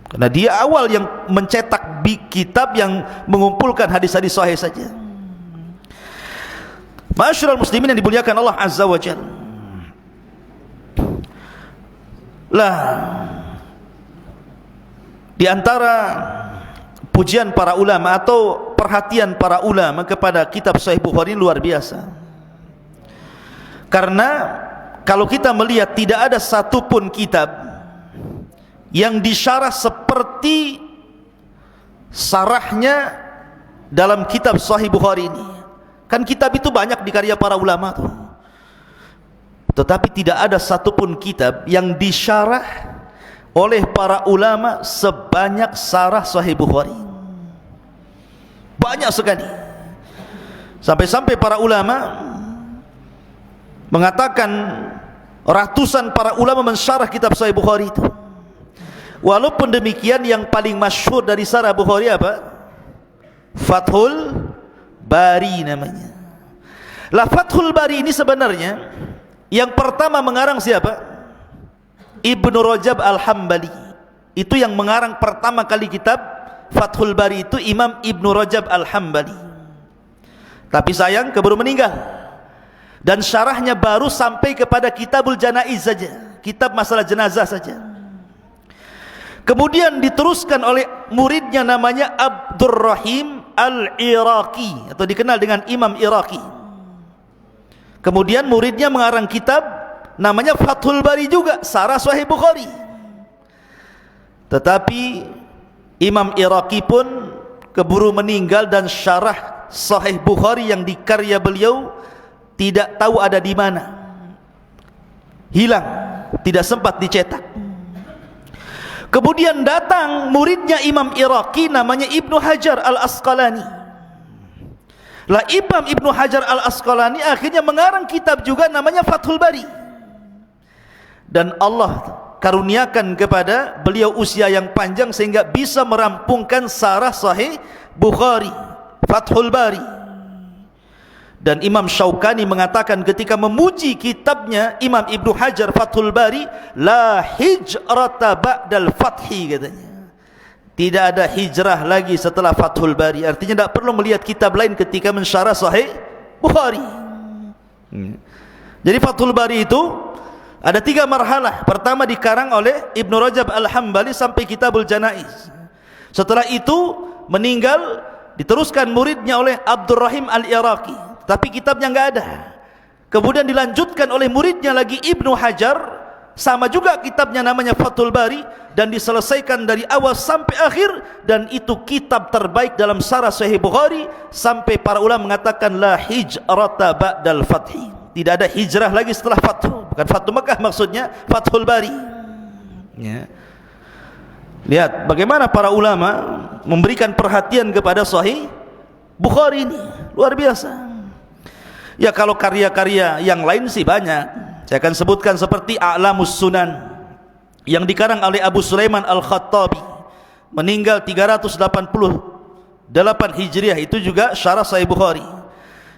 karena dia awal yang mencetak kitab yang mengumpulkan hadis-hadis sahih saja. Ma'asyiral muslimin yang dimuliakan Allah Azza wa Jalla. Lah, di antara pujian para ulama atau perhatian para ulama kepada kitab Sahih Bukhari luar biasa. Karena kalau kita melihat tidak ada satupun kitab yang disyarah seperti sarahnya dalam kitab Sahih Bukhari ini. Kan kitab itu banyak dikarya para ulama tuh, tetapi tidak ada satupun kitab yang disyarah oleh para ulama sebanyak sarah Sahih Bukhari. Banyak sekali, sampai-sampai para ulama mengatakan ratusan para ulama mensyarah kitab Sahih Bukhari itu. Walaupun demikian, yang paling masyhur dari sarah Bukhari apa? Fathul Bari namanya. Lah, Fathul Bari ini sebenarnya yang pertama mengarang siapa? Ibnu Rajab Al-Hambali. Itu yang mengarang pertama kali kitab Fathul Bari itu Imam Ibnu Rajab Al-Hambali. Tapi sayang, keburu meninggal, dan syarahnya baru sampai kepada Kitabul Janaiz saja, kitab masalah jenazah saja. Kemudian diteruskan oleh muridnya namanya Abdurrahim Al-Iraqi, atau dikenal dengan Imam Iraqi. Kemudian muridnya mengarang kitab namanya Fathul Bari juga, sarah Sahih Bukhari. Tetapi Imam Iraqi pun keburu meninggal, dan syarah Sahih Bukhari yang dikarya beliau tidak tahu ada di mana, hilang, tidak sempat dicetak. Kemudian datang muridnya Imam Iraqi namanya Ibnu Hajar Al-Asqalani. Lah, Imam Ibnu Hajar Al-Asqalani akhirnya mengarang kitab juga namanya Fathul Bari. Dan Allah karuniakan kepada beliau usia yang panjang sehingga bisa merampungkan sarah Sahih Bukhari, Fathul Bari. Dan Imam Syaukani mengatakan ketika memuji kitabnya Imam Ibnu Hajar Fathul Bari, la hijrata ba'dal fathi, katanya. Tidak ada hijrah lagi setelah Fathul Bari. Artinya tidak perlu melihat kitab lain ketika mensyarah Sahih Bukhari. Jadi Fathul Bari itu ada 3 marhalah. Pertama dikarang oleh Ibnu Rajab Al-Hambali sampai Kitabul Janaiz. Setelah itu meninggal, diteruskan muridnya oleh Abdurrahim Al-Iraqi, tapi kitabnya enggak ada. Kemudian dilanjutkan oleh muridnya lagi Ibnu Hajar, sama juga kitabnya namanya Fathul Bari, dan diselesaikan dari awal sampai akhir, dan itu kitab terbaik dalam sarah Sahih Bukhari, sampai para ulama mengatakan la hijrata ba'dal fathi. Tidak ada hijrah lagi setelah Fathu. Bukan Fathu Mekah maksudnya, Fathul Bari. Ya. Lihat bagaimana para ulama memberikan perhatian kepada Sahih Bukhari ini, luar biasa. Ya, kalau karya-karya yang lain sih banyak. Saya akan sebutkan seperti A'lamus Sunan yang dikarang oleh Abu Sulaiman Al-Khattabi, meninggal 388 Hijriah, itu juga syarah Sahih Bukhari.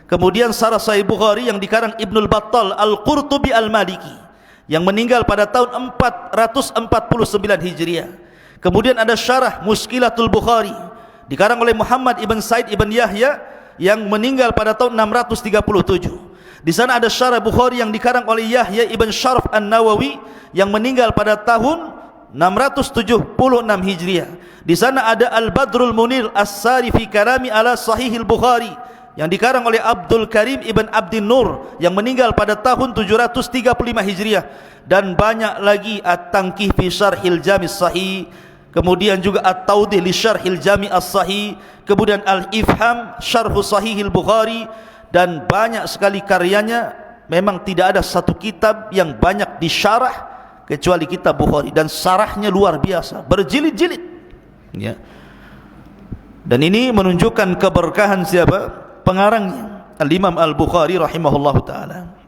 Kemudian syarah Sahih Bukhari yang dikarang Ibnul Battal Al-Qurtubi Al-Maliki, yang meninggal pada tahun 449 Hijriah. Kemudian ada syarah Mushkilatul Bukhari dikarang oleh Muhammad ibn Said ibn Yahya, yang meninggal pada tahun 637. Di sana ada Syarah Bukhari yang dikarang oleh Yahya ibn Syaraf An-Nawawi yang meninggal pada tahun 676 Hijriah. Di sana ada Al-Badrul Munir As-Sari fi Kalami ala Sahihil Bukhari yang dikarang oleh Abdul Karim ibn Abdin Nur yang meninggal pada tahun 735 Hijriah. Dan banyak lagi At-Tanqih fi Syarhil Jami' Sahih, kemudian juga At-Tawdih li Syarhil Jami' As-Sahih, kemudian Al-Ifham Syarhu Sahihil Bukhari, dan banyak sekali karyanya. Memang tidak ada satu kitab yang banyak disyarah kecuali kitab Bukhari, dan syarahnya luar biasa, berjilid-jilid, ya. Dan ini menunjukkan keberkahan siapa? Pengarangnya, Al-Imam Al-Bukhari rahimahullahu ta'ala.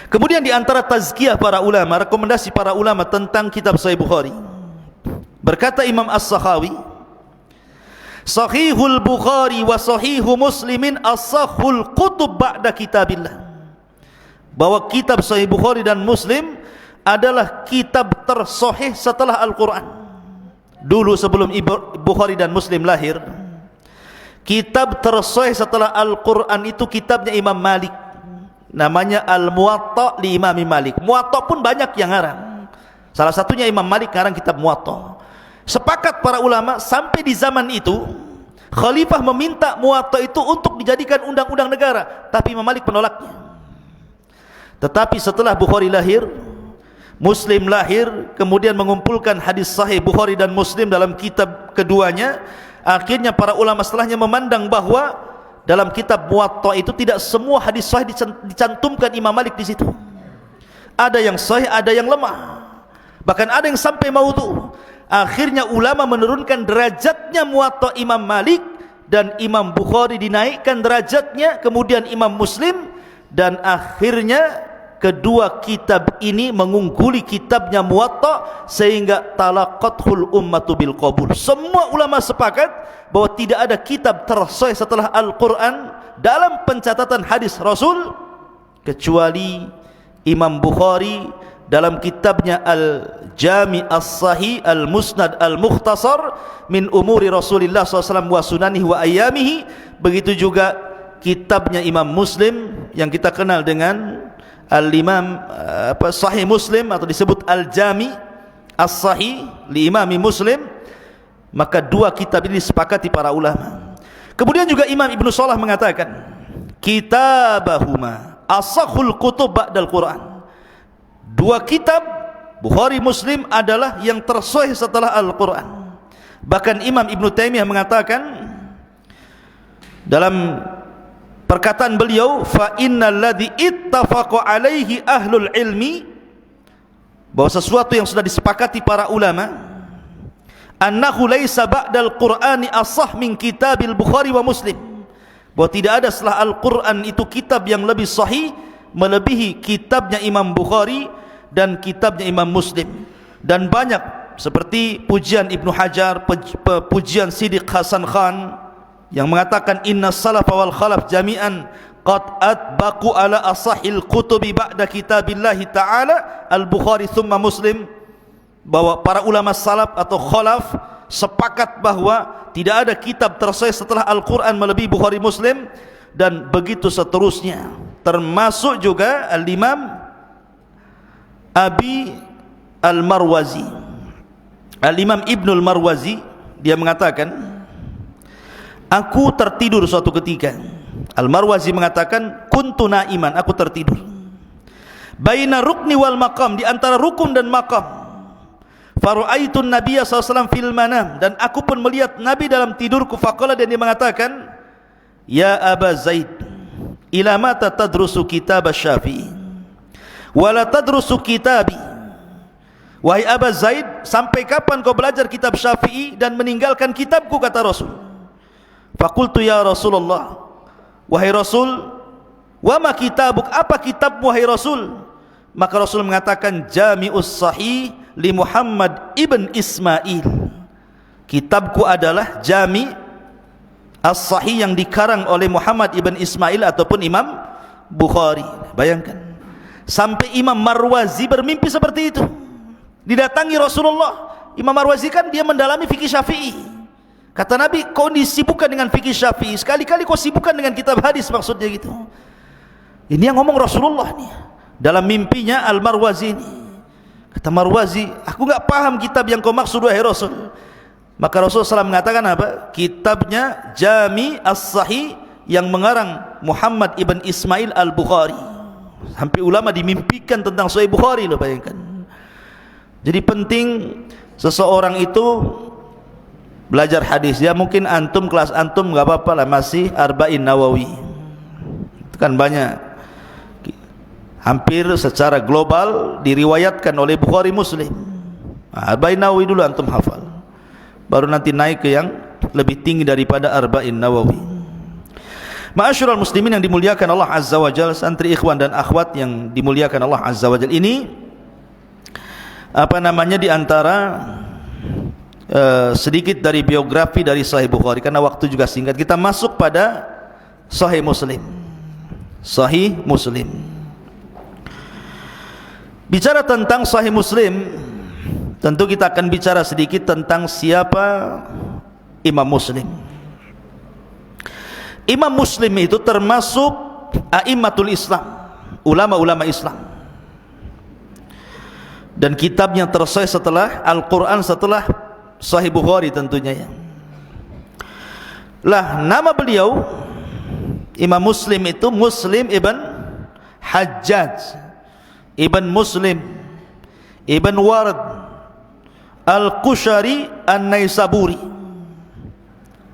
Kemudian di antara tazkiyah para ulama, rekomendasi para ulama tentang kitab Sahih Bukhari, berkata Imam As-Sakhawi, Sahihul Bukhari wa Sahihu Muslimin as-sahhul kutub ba'da kitabillah. Bahwa kitab Sahih Bukhari dan Muslim adalah kitab tersahih setelah Al-Quran. Dulu sebelum Bukhari dan Muslim lahir, kitab tersahih setelah Al-Quran itu kitabnya Imam Malik, namanya Al-Muwatta li Imam Malik. Muwatta pun banyak yang ngarang, salah satunya Imam Malik ngarang kitab Muwatta. Sepakat para ulama sampai di zaman itu khalifah meminta Muwatta itu untuk dijadikan undang-undang negara, tapi Imam Malik menolaknya. Tetapi setelah Bukhari lahir, Muslim lahir, kemudian mengumpulkan hadis sahih Bukhari dan Muslim dalam kitab keduanya, akhirnya para ulama setelahnya memandang bahwa dalam kitab Muwatta itu tidak semua hadis sahih dicantumkan Imam Malik di situ. Ada yang sahih, ada yang lemah, bahkan ada yang sampai maudhu. Akhirnya ulama menurunkan derajatnya Muwatta Imam Malik, dan Imam Bukhari dinaikkan derajatnya, kemudian Imam Muslim, dan akhirnya kedua kitab ini mengungguli kitabnya Muwatta, sehingga talaqathul ummatu bil qabul. Semua ulama sepakat bahwa tidak ada kitab tersahih setelah Al-Quran dalam pencatatan hadis Rasul kecuali Imam Bukhari dalam kitabnya Al-Jami' As-Sahih Al-Musnad Al-Mukhtasar min umuri Rasulillah SAW wa sunanihi wa ayyamihi. Begitu juga kitabnya Imam Muslim yang kita kenal dengan Al-Imam Sahih Muslim, atau disebut Al-Jami' As-Sahih li Imami Muslim. Maka dua kitab ini disepakati para ulama. Kemudian juga Imam Ibnu Salah mengatakan, kitabahuma asahul kutub ba'dal Quran. Dua kitab Bukhari Muslim adalah yang tersahih setelah Al-Quran. Bahkan Imam Ibnu Taimiyah mengatakan dalam perkataan beliau, fa innal ladzi ittafaqa alaihi ahlul ilmi, bahwa sesuatu yang sudah disepakati para ulama, annahu laisa ba'dal Qur'ani asah min kitabil Bukhari wa Muslim, bahwa tidak ada setelah Al-Quran itu kitab yang lebih sahih melebihi kitabnya Imam Bukhari dan kitabnya Imam Muslim. Dan banyak seperti pujian Ibnu Hajar, pujian Siddiq Hasan Khan yang mengatakan inna salafa wal khalaf jami'an qad atbaqu ala asahil kutubi ba'da kitabillahi ta'ala al-Bukhari thumma Muslim, bahwa para ulama salaf atau khalaf sepakat bahwa tidak ada kitab tersahih setelah Al-Quran melebihi Bukhari Muslim, dan begitu seterusnya. Termasuk juga Al-Imam Abi Al-Marwazi, Al-Imam Ibnul Marwazi, dia mengatakan, aku tertidur suatu ketika. Al-Marwazi mengatakan, kuntu naiman, aku tertidur, baina rukni wal maqam, di antara rukun dan maqam. Faru'aitun Nabiya SAW fil manam, dan aku pun melihat Nabi dalam tidurku. Faqala, dan dia mengatakan, ya Aba Zaid, ila mata tadrusu kitab Syafi'i wala tadrusu kitabi. Wahai Aba Zaid, sampai kapan kau belajar kitab Syafi'i dan meninggalkan kitabku, kata Rasul. Faqultu ya Rasulullah, wahai Rasul, wa ma kitabuk, apa kitabmu wahai Rasul? Maka Rasul mengatakan, Jami'us Sahih li Muhammad ibn Ismail, kitabku adalah Jami' As-Sahih yang dikarang oleh Muhammad ibn Ismail ataupun Imam Bukhari. Bayangkan, sampai Imam Marwazi bermimpi seperti itu, didatangi Rasulullah. Imam Marwazi kan dia mendalami fikih Syafi'i. Kata Nabi, kau disibukkan dengan fikih Syafi'i, sekali-kali kau sibukkan dengan kitab hadis, maksudnya gitu. Ini yang ngomong Rasulullah nih. Dalam mimpinya Al-Marwazi ini. Kata Marwazi, aku enggak paham kitab yang kau maksud wahai Rasul. Maka Rasulullah SAW mengatakan apa? Kitabnya Jami As-Sahih yang mengarang Muhammad ibn Ismail Al-Bukhari. Sampai ulama dimimpikan tentang Sahih Bukhari loh, bayangkan. Jadi penting seseorang itu belajar hadis. Ya mungkin antum, kelas antum enggak apa-apa lah, masih Arba'in Nawawi. Itu kan banyak. Hampir secara global diriwayatkan oleh Bukhari Muslim. Arba'in Nawawi dulu antum hafal, baru nanti naik ke yang lebih tinggi daripada Arba'in Nawawi. Ma'asyiral muslimin yang dimuliakan Allah Azza wa Jalla, santri ikhwan dan akhwat yang dimuliakan Allah Azza wa Jalla, ini di antara sedikit dari biografi dari Sahih Bukhari. Karena waktu juga singkat, kita masuk pada Sahih Muslim. Sahih Muslim. Bicara tentang Sahih Muslim, tentu kita akan bicara sedikit tentang siapa Imam Muslim. Imam Muslim itu termasuk a'immatul Islam, ulama-ulama Islam. Dan kitabnya tersahih setelah Al-Quran, setelah Sahih Bukhari tentunya ya. Lah, nama beliau Imam Muslim itu Muslim ibn Hajjaj ibn Muslim ibn Warad Al-Qushari An-Naisaburi.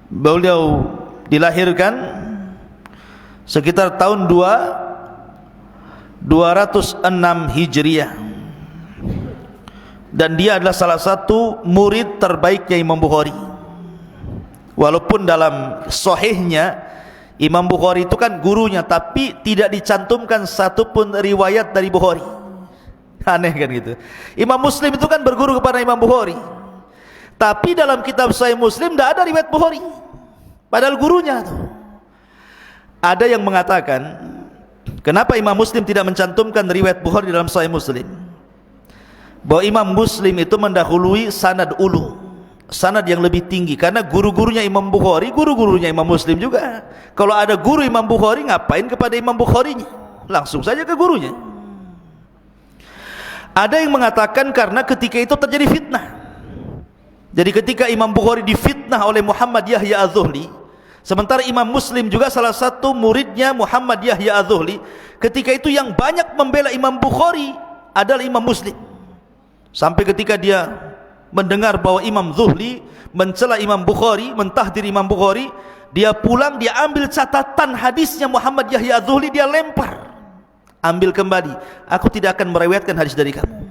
Beliau dilahirkan sekitar tahun 206 Hijriah, dan dia adalah salah satu murid terbaiknya Imam Bukhari. Walaupun dalam sahihnya Imam Bukhari itu kan gurunya, tapi tidak dicantumkan satupun riwayat dari Bukhari. Aneh kan gitu. Imam Muslim itu kan berguru kepada Imam Bukhari, tapi dalam kitab Sahih Muslim tidak ada riwayat Bukhari, padahal gurunya tuh. Ada yang mengatakan, kenapa Imam Muslim tidak mencantumkan riwayat Bukhari dalam Sahih Muslim? Bahwa Imam Muslim itu mendahului sanad ulu, sanad yang lebih tinggi, karena guru-gurunya Imam Bukhari, guru-gurunya Imam Muslim juga. Kalau ada guru Imam Bukhari, ngapain kepada Imam Bukharinya? Langsung saja ke gurunya. Ada yang mengatakan karena ketika itu terjadi fitnah. Jadi ketika Imam Bukhari difitnah oleh Muhammad Yahya Az-Zuhli, sementara Imam Muslim juga salah satu muridnya Muhammad Yahya Az-Zuhli, ketika itu yang banyak membela Imam Bukhari adalah Imam Muslim. Sampai ketika dia mendengar bahwa Imam Zuhli mencela Imam Bukhari, mentahdir Imam Bukhari, dia pulang, dia ambil catatan hadisnya Muhammad Yahya Az-Zuhli, dia lempar, ambil kembali, aku tidak akan meriwayatkan hadis dari kamu.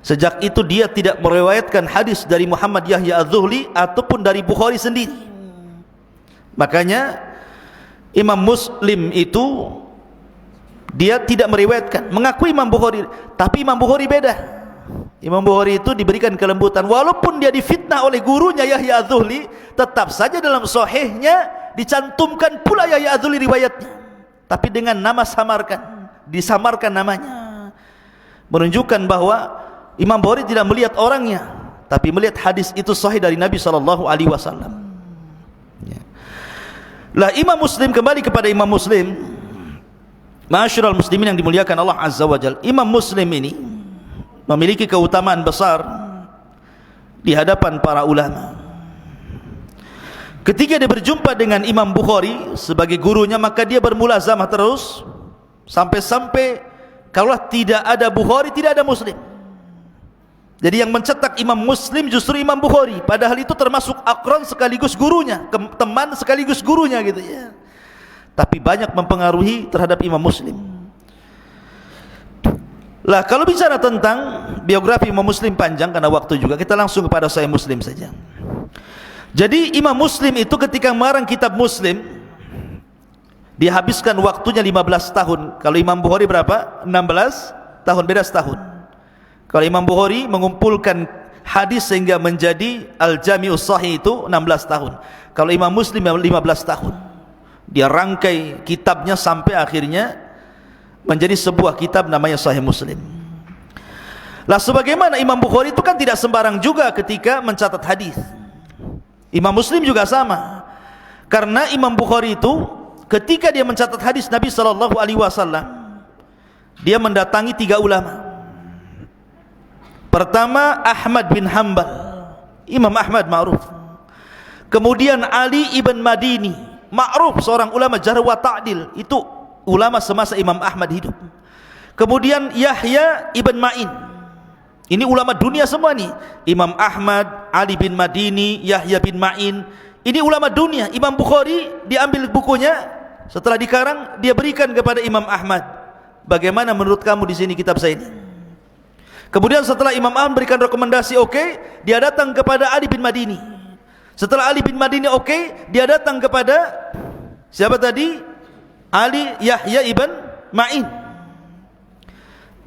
Sejak itu dia tidak meriwayatkan hadis dari Muhammad Yahya Az-Zuhli ataupun dari Bukhari sendiri. Makanya Imam Muslim itu dia tidak meriwayatkan, mengakui Imam Bukhari, tapi Imam Bukhari beda. Imam Bukhari itu diberikan kelembutan, walaupun dia difitnah oleh gurunya Yahya Az-Zuhli, tetap saja dalam sahihnya dicantumkan pula Yahya Az-Zuhli riwayatnya, tapi dengan nama samarkan, disamarkan namanya, menunjukkan bahwa Imam Bukhari tidak melihat orangnya, tapi melihat hadis itu sahih dari Nabi SAW. Ya. Lah, Imam Muslim, kembali kepada Imam Muslim, ma'asyiral muslimin yang dimuliakan Allah Azza wa Jalla, Imam Muslim ini memiliki keutamaan besar di hadapan para ulama. Ketika dia berjumpa dengan Imam Bukhari sebagai gurunya, maka dia bermulazamah terus sampai-sampai kalau tidak ada Bukhari, tidak ada Muslim. Jadi yang mencetak Imam Muslim justru Imam Bukhari, padahal itu termasuk akran sekaligus gurunya, teman sekaligus gurunya gitu ya. Tapi banyak mempengaruhi terhadap Imam Muslim. Lah, kalau bicara tentang biografi Imam Muslim panjang karena waktu juga, kita langsung kepada Sahih Muslim saja. Jadi Imam Muslim itu ketika mengarang kitab Muslim, dihabiskan waktunya 15 tahun. Kalau Imam Bukhari berapa? 16 tahun, beda setahun. Kalau Imam Bukhari mengumpulkan hadis sehingga menjadi Al-Jami'us Sahih itu 16 tahun. Kalau Imam Muslim 15 tahun. Dia rangkai kitabnya sampai akhirnya menjadi sebuah kitab namanya Sahih Muslim. Lah, sebagaimana Imam Bukhari itu kan tidak sembarang juga ketika mencatat hadis. Imam Muslim juga sama. Karena Imam Bukhari itu ketika dia mencatat hadis Nabi SAW, dia mendatangi 3 ulama. Pertama Ahmad bin Hanbal, Imam Ahmad ma'ruf. Kemudian Ali ibn Madini, ma'ruf, seorang ulama jarh wa ta'dil, itu ulama semasa Imam Ahmad hidup. Kemudian Yahya ibn Ma'in, ini ulama dunia semua nih. Imam Ahmad, Ali bin Madini, Yahya bin Ma'in, ini ulama dunia. Imam Bukhari diambil bukunya, setelah dikarang dia berikan kepada Imam Ahmad. Bagaimana menurut kamu di sini kitab saya ini? Kemudian setelah Imam Ahmad berikan rekomendasi oke, dia datang kepada Ali bin Madini. Setelah Ali bin Madini oke, dia datang kepada siapa tadi? Ali Yahya ibn Ma'in.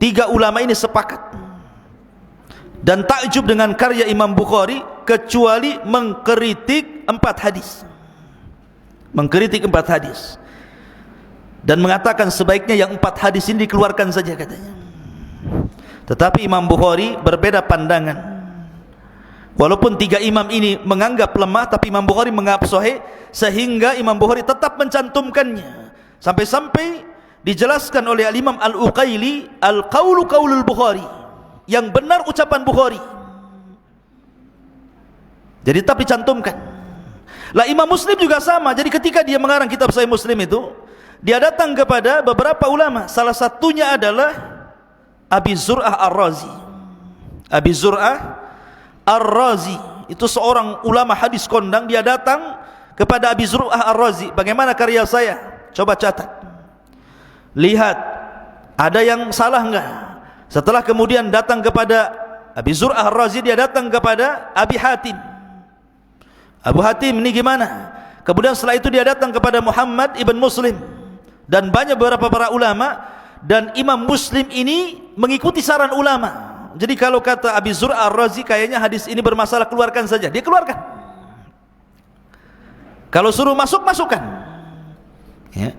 3 ulama ini sepakat dan takjub dengan karya Imam Bukhari, kecuali mengkritik 4 hadis. Mengkritik 4 hadis dan mengatakan sebaiknya yang 4 hadis ini dikeluarkan saja katanya. Tetapi Imam Bukhari berbeda pandangan. Walaupun 3 imam ini menganggap lemah, tapi Imam Bukhari menganggap sahih, sehingga Imam Bukhari tetap mencantumkannya. Sampai-sampai dijelaskan oleh Al-Imam Al-Uqaili, al-qawlu qawlul Bukhari, yang benar ucapan Bukhari. Jadi tetap dicantumkan. Lah Imam Muslim juga sama. Jadi ketika dia mengarang kitab Sahih Muslim itu, dia datang kepada beberapa ulama. Salah satunya adalah Abi Zur'ah Ar-Razi. Abi Zur'ah Ar-Razi itu seorang ulama hadis kondang. Dia datang kepada Abi Zur'ah Ar-Razi, bagaimana karya saya? Coba catat, lihat ada yang salah enggak? Setelah kemudian datang kepada Abi Zur'ah Ar-Razi, dia datang kepada Abi Hatim. Abu Hatim ini gimana? Kemudian setelah itu dia datang kepada Muhammad ibn Muslim dan banyak beberapa para ulama. Dan Imam Muslim ini mengikuti saran ulama. Jadi kalau kata Abi Zur'ah Ar-Razi, kayaknya hadis ini bermasalah, keluarkan saja, dia keluarkan. Kalau suruh masuk, masukkan ya.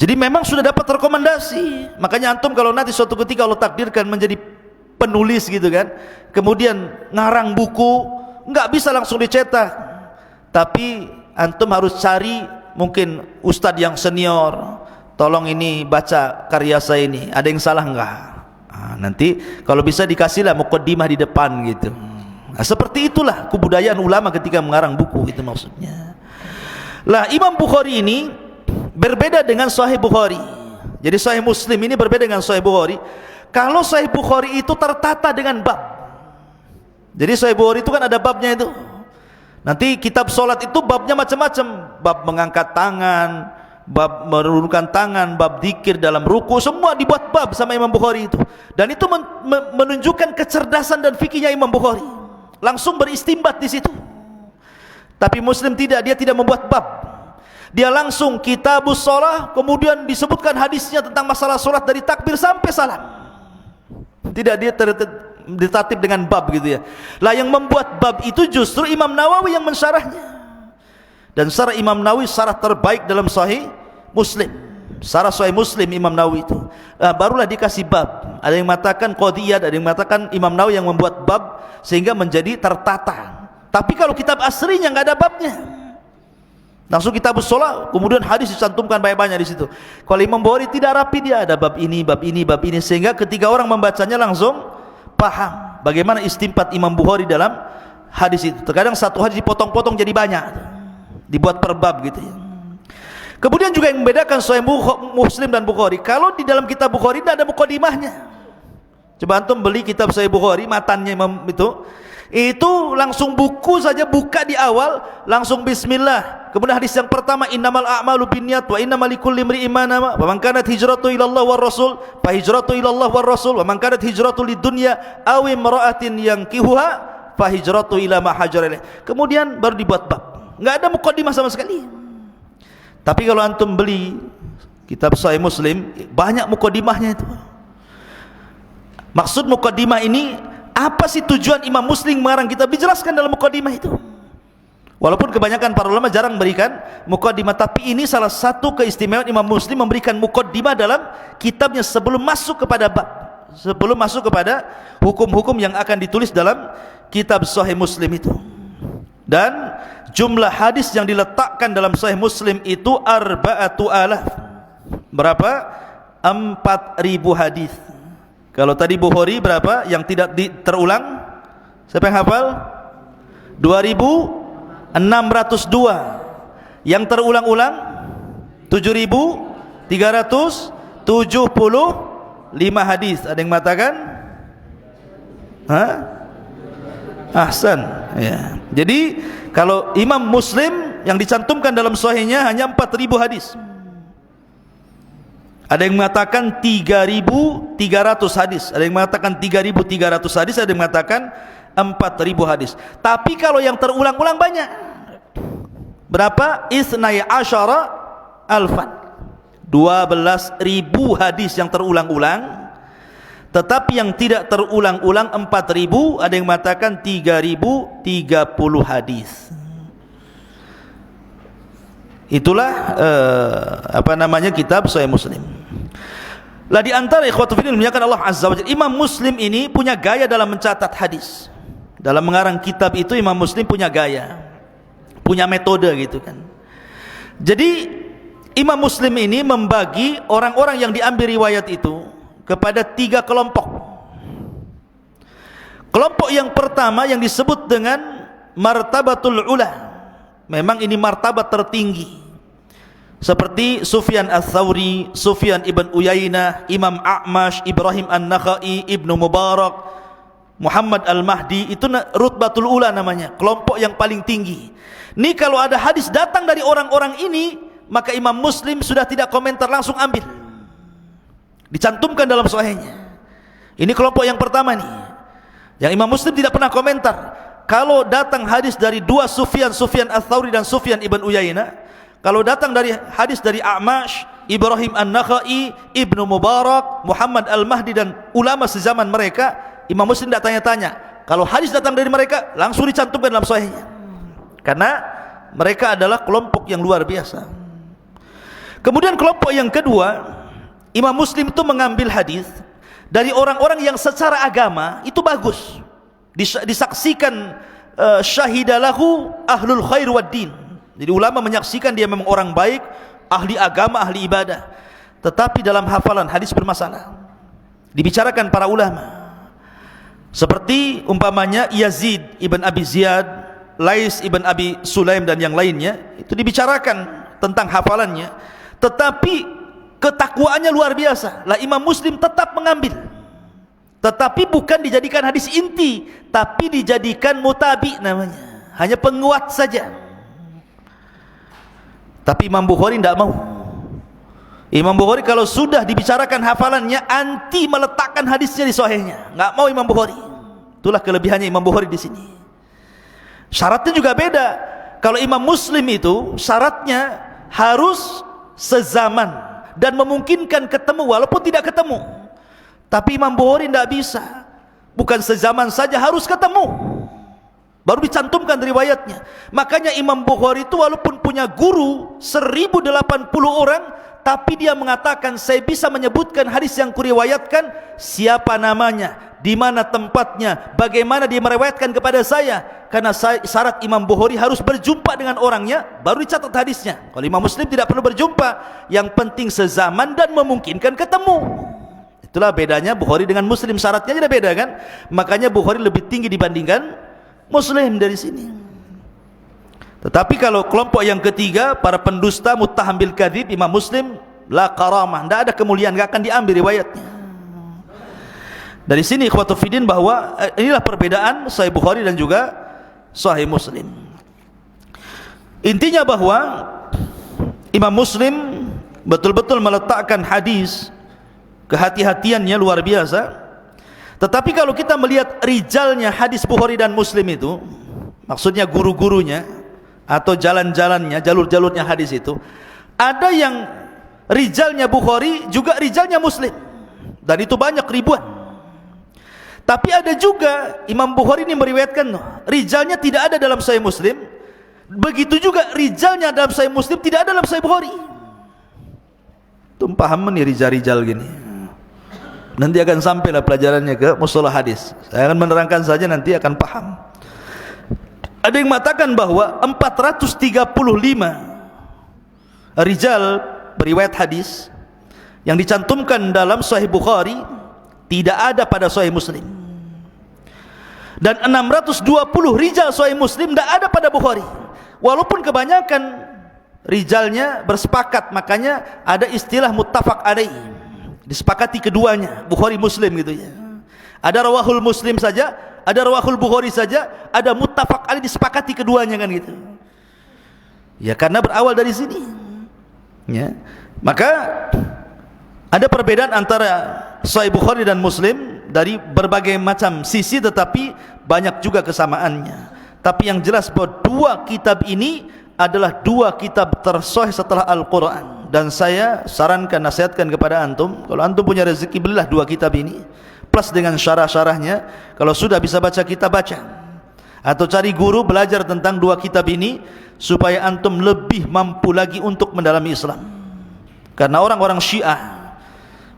Jadi memang sudah dapat rekomendasi. Makanya antum kalau nanti suatu ketika Allah takdirkan menjadi penulis gitu kan, kemudian ngarang buku, nggak bisa langsung dicetak, tapi antum harus cari mungkin ustadz yang senior, tolong ini baca karya saya ini, ada yang salah enggak? Nanti kalau bisa dikasihlah muqaddimah di depan gitu. Seperti itulah kebudayaan ulama ketika mengarang buku, itu maksudnya. Lah Imam Bukhari ini berbeda dengan Sahih Bukhari. Jadi Sahih Muslim ini berbeda dengan Sahih Bukhari. Kalau Sahih Bukhari itu tertata dengan bab. Jadi Sahih Bukhari itu kan ada babnya itu. Nanti kitab solat itu babnya macam-macam. Bab mengangkat tangan, bab menurunkan tangan, bab zikir dalam ruku, semua dibuat bab sama Imam Bukhari itu. Dan itu menunjukkan kecerdasan dan fikihnya Imam Bukhari. Langsung beristimbat di situ. Tapi Muslim tidak, dia tidak membuat bab. Dia langsung kitabus shalah, kemudian disebutkan hadisnya tentang masalah salat dari takbir sampai salam. Tidak, dia tertatib dengan bab gitu ya. Lah yang membuat bab itu justru Imam Nawawi yang mensyarahnya. Dan syarah Imam Nawawi syarah terbaik dalam Sahih Muslim. Syarah Sahih Muslim Imam Nawawi itu. Barulah dikasih bab. Ada yang mengatakan qadiyat, ada yang mengatakan Imam Nawawi yang membuat bab sehingga menjadi tertata. Tapi kalau kitab aslinya enggak ada babnya. Langsung kitabus shalah, kemudian hadis dicantumkan banyak-banyak di situ. Kalau Imam Bukhari tidak rapi, dia ada bab ini, bab ini, bab ini, sehingga ketika orang membacanya langsung paham bagaimana istimbat Imam Bukhari dalam hadis itu. Terkadang satu hadis dipotong-potong jadi banyak, dibuat per bab gitu ya. Kemudian juga yang membedakan Sahih Muslim dan Bukhari, kalau di dalam kitab Bukhari tidak ada muqaddimahnya. Coba antum beli kitab Sahih Bukhari, matannya itu langsung buku saja, buka di awal langsung bismillah. Kemudian hadis yang pertama, innamal a'malu binniyat wa innamal likulli imri'in ma nawa, wa man kanat hijratu ila Allah war rasul fa hijratu ila Allah war rasul, wa man kanat hijratu lidunya aw imra'atin yankihuha fa hijratu ila ma hajara ilaih. Kemudian baru dibuat bab. Enggak ada muqaddimah sama sekali. Tapi kalau antum beli kitab Sahih Muslim, banyak muqaddimahnya itu. Maksud muqaddimah ini, apa sih tujuan Imam Muslim mengarang kitab, dijelaskan dalam muqaddimah itu. Walaupun kebanyakan para ulama jarang memberikan muqaddimah, tapi ini salah satu keistimewaan Imam Muslim memberikan muqaddimah dalam kitabnya sebelum masuk kepada bab, sebelum masuk kepada hukum-hukum yang akan ditulis dalam kitab Sahih Muslim itu. Dan jumlah hadis yang diletakkan dalam Sahih Muslim itu 4,000. Berapa? 4.000 hadis. Kalau tadi Bukhari berapa yang tidak terulang? Siapa yang hafal? 2.602. Yang terulang-ulang 7.375 hadis. Ada yang mengatakan? Ahsan. Ya. Jadi kalau Imam Muslim yang dicantumkan dalam sahihnya hanya 4.000 hadis. Ada yang mengatakan 3.300 hadis, ada yang mengatakan 3.300 hadis, ada yang mengatakan 4.000 hadis. Tapi kalau yang terulang-ulang banyak. Berapa? Isnai asyara alfan. 12.000 hadis yang terulang-ulang. Tetapi yang tidak terulang-ulang 4.000, ada yang mengatakan 3.030 hadis. Itulah kitab Sahih Muslim. Lah di antara ikhwatul fillah memuliakan Allah Azza wa Jalla, Imam Muslim ini punya gaya dalam mencatat hadis. Dalam mengarang kitab itu Imam Muslim punya gaya, punya metode gitu kan. Jadi Imam Muslim ini membagi orang-orang yang diambil riwayat itu kepada 3 kelompok. Kelompok yang pertama yang disebut dengan martabatul ula. Memang ini martabat tertinggi. Seperti Sufyan Ats-Tsauri, Sufyan ibn Uyainah, Imam A'mash, Ibrahim An-Nakhai, Ibnu Mubarak, Muhammad Al-Mahdi, itu rutbatul ula namanya, kelompok yang paling tinggi. Ini kalau ada hadis datang dari orang-orang ini, maka Imam Muslim sudah tidak komentar, langsung ambil, dicantumkan dalam sahihnya. Ini kelompok yang pertama nih, yang Imam Muslim tidak pernah komentar. Kalau datang hadis dari 2 Sufyan, Sufyan Ats-Tsauri dan Sufyan ibn Uyainah, kalau datang dari hadis dari A'mash, Ibrahim An-Nakhai, Ibnu Mubarak, Muhammad Al-Mahdi dan ulama sezaman mereka, Imam Muslim tidak tanya-tanya. Kalau hadis datang dari mereka, langsung dicantumkan dalam sahihnya. Karena mereka adalah kelompok yang luar biasa. Kemudian kelompok yang kedua, Imam Muslim itu mengambil hadis dari orang-orang yang secara agama itu bagus, disaksikan syahidalahu ahlul khair wad din. Jadi ulama menyaksikan dia memang orang baik, ahli agama, ahli ibadah. Tetapi dalam hafalan hadis bermasalah. Dibicarakan para ulama. Seperti umpamanya Yazid ibn Abi Ziyad, Lais ibn Abi Sulaim dan yang lainnya, itu dibicarakan tentang hafalannya. Tetapi ketakwaannya luar biasa. Lah Imam Muslim tetap mengambil. Tetapi bukan dijadikan hadis inti, tapi dijadikan mutabi namanya, hanya penguat saja. Tapi Imam Bukhari tidak mau. Imam Bukhari kalau sudah dibicarakan hafalannya, anti meletakkan hadisnya di sahihnya, nggak mau Imam Bukhari. Itulah kelebihannya Imam Bukhari di sini. Syaratnya juga beda. Kalau Imam Muslim itu syaratnya harus sezaman dan memungkinkan ketemu walaupun tidak ketemu. Tapi Imam Bukhari tidak bisa. Bukan sezaman saja, harus ketemu, baru dicantumkan riwayatnya. Makanya Imam Bukhari itu walaupun punya guru 1080 orang, tapi dia mengatakan, saya bisa menyebutkan hadis yang kuriwayatkan, siapa namanya, di mana tempatnya, bagaimana dia meriwayatkan kepada saya. Karena syarat Imam Bukhari harus berjumpa dengan orangnya, baru dicatat hadisnya. Kalau Imam Muslim tidak perlu berjumpa, yang penting sezaman dan memungkinkan ketemu. Itulah bedanya Bukhari dengan Muslim, syaratnya tidak beda kan. Makanya Bukhari lebih tinggi dibandingkan Muslim dari sini. Tetapi kalau kelompok yang ketiga, para pendusta, muttaham bil kadzib, Imam Muslim la karamah, tidak ada kemuliaan, tidak akan diambil riwayatnya. Dari sini ikhwatul fiddin bahwa inilah perbedaan Sahih Bukhari dan juga Sahih Muslim. Intinya bahwa Imam Muslim betul-betul meletakkan hadis, kehati-hatiannya luar biasa. Tetapi kalau kita melihat rijalnya hadis Bukhari dan Muslim itu, maksudnya guru-gurunya atau jalan-jalannya, jalur-jalurnya hadis itu, ada yang rijalnya Bukhari juga rijalnya Muslim, dan itu banyak, ribuan. Tapi ada juga Imam Bukhari ini meriwayatkan rijalnya tidak ada dalam Sahih Muslim, begitu juga rijalnya dalam Sahih Muslim tidak ada dalam Sahih Bukhari. Itu paham nih rijal-rijal gini. Nanti akan sampailah pelajarannya ke mustalah hadis. Saya akan menerangkan saja, nanti akan paham. Ada yang mengatakan bahwa 435 rijal beriwayat hadis yang dicantumkan dalam Sahih Bukhari tidak ada pada Sahih Muslim, dan 620 rijal Sahih Muslim tidak ada pada Bukhari, walaupun kebanyakan rijalnya bersepakat. Makanya ada istilah muttafaq alaih, disepakati keduanya, Bukhari Muslim gitu ya. Ada rawahul Muslim saja, ada rawahul Bukhari saja, ada muttafaq alaih, disepakati keduanya kan gitu ya, karena berawal dari sini ya. Maka ada perbedaan antara Sahih Bukhari dan Muslim dari berbagai macam sisi, tetapi banyak juga kesamaannya. Tapi yang jelas bahwa dua kitab ini adalah dua kitab tersahih setelah Al-Quran. Dan saya sarankan, nasihatkan kepada antum, kalau antum punya rezeki, belilah dua kitab ini plus dengan syarah-syarahnya. Kalau sudah bisa baca, kita baca, atau cari guru belajar tentang dua kitab ini supaya antum lebih mampu lagi untuk mendalami Islam. Karena orang-orang Syiah,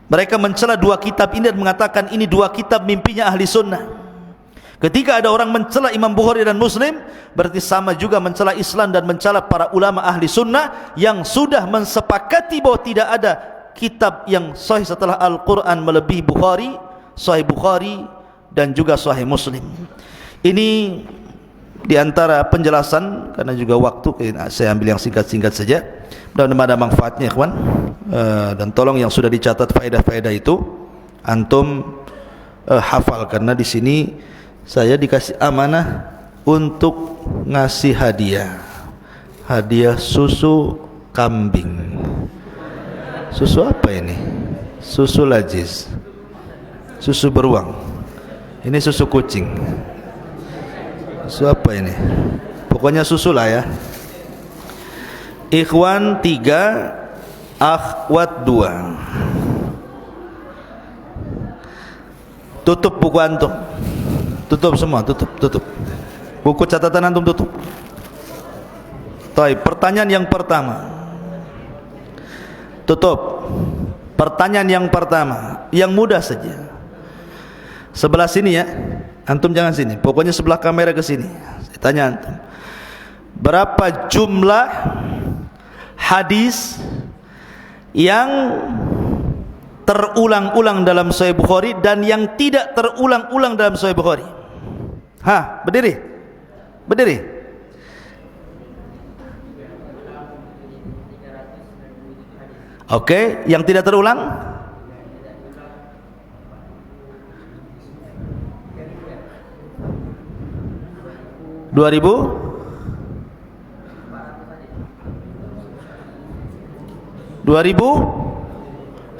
mereka mencela dua kitab ini dan mengatakan ini dua kitab mimpinya ahli sunnah. Ketika ada orang mencela Imam Bukhari dan Muslim, berarti sama juga mencela Islam dan mencela para ulama ahli sunnah yang sudah mensepakati bahwa tidak ada kitab yang sahih setelah Al-Quran melebihi Bukhari, Sahih Bukhari dan juga Sahih Muslim. Ini diantara penjelasan, karena juga waktu saya ambil yang singkat-singkat saja. Mudah-mudahan ada manfaatnya, ikhwan. Dan tolong yang sudah dicatat faedah-faedah itu antum hafal, karena di sini saya dikasih amanah untuk ngasih hadiah susu kambing. Susu apa ini? Susu lajiz, susu beruang. Ini susu kucing. Susu apa ini? Pokoknya susu lah ya. Ikhwan 3, akhwat 2. Tutup buku antum. Tutup semua, tutup. Buku catatan antum tutup. Baik, pertanyaan yang pertama. Tutup. Pertanyaan yang pertama, yang mudah saja. Sebelah sini ya. Antum jangan sini. Pokoknya sebelah kamera ke sini. Saya tanya antum. Berapa jumlah hadis yang terulang-ulang dalam Sahih Bukhari dan yang tidak terulang-ulang dalam Sahih Bukhari? Berdiri. Oke, yang tidak terulang? Dua ribu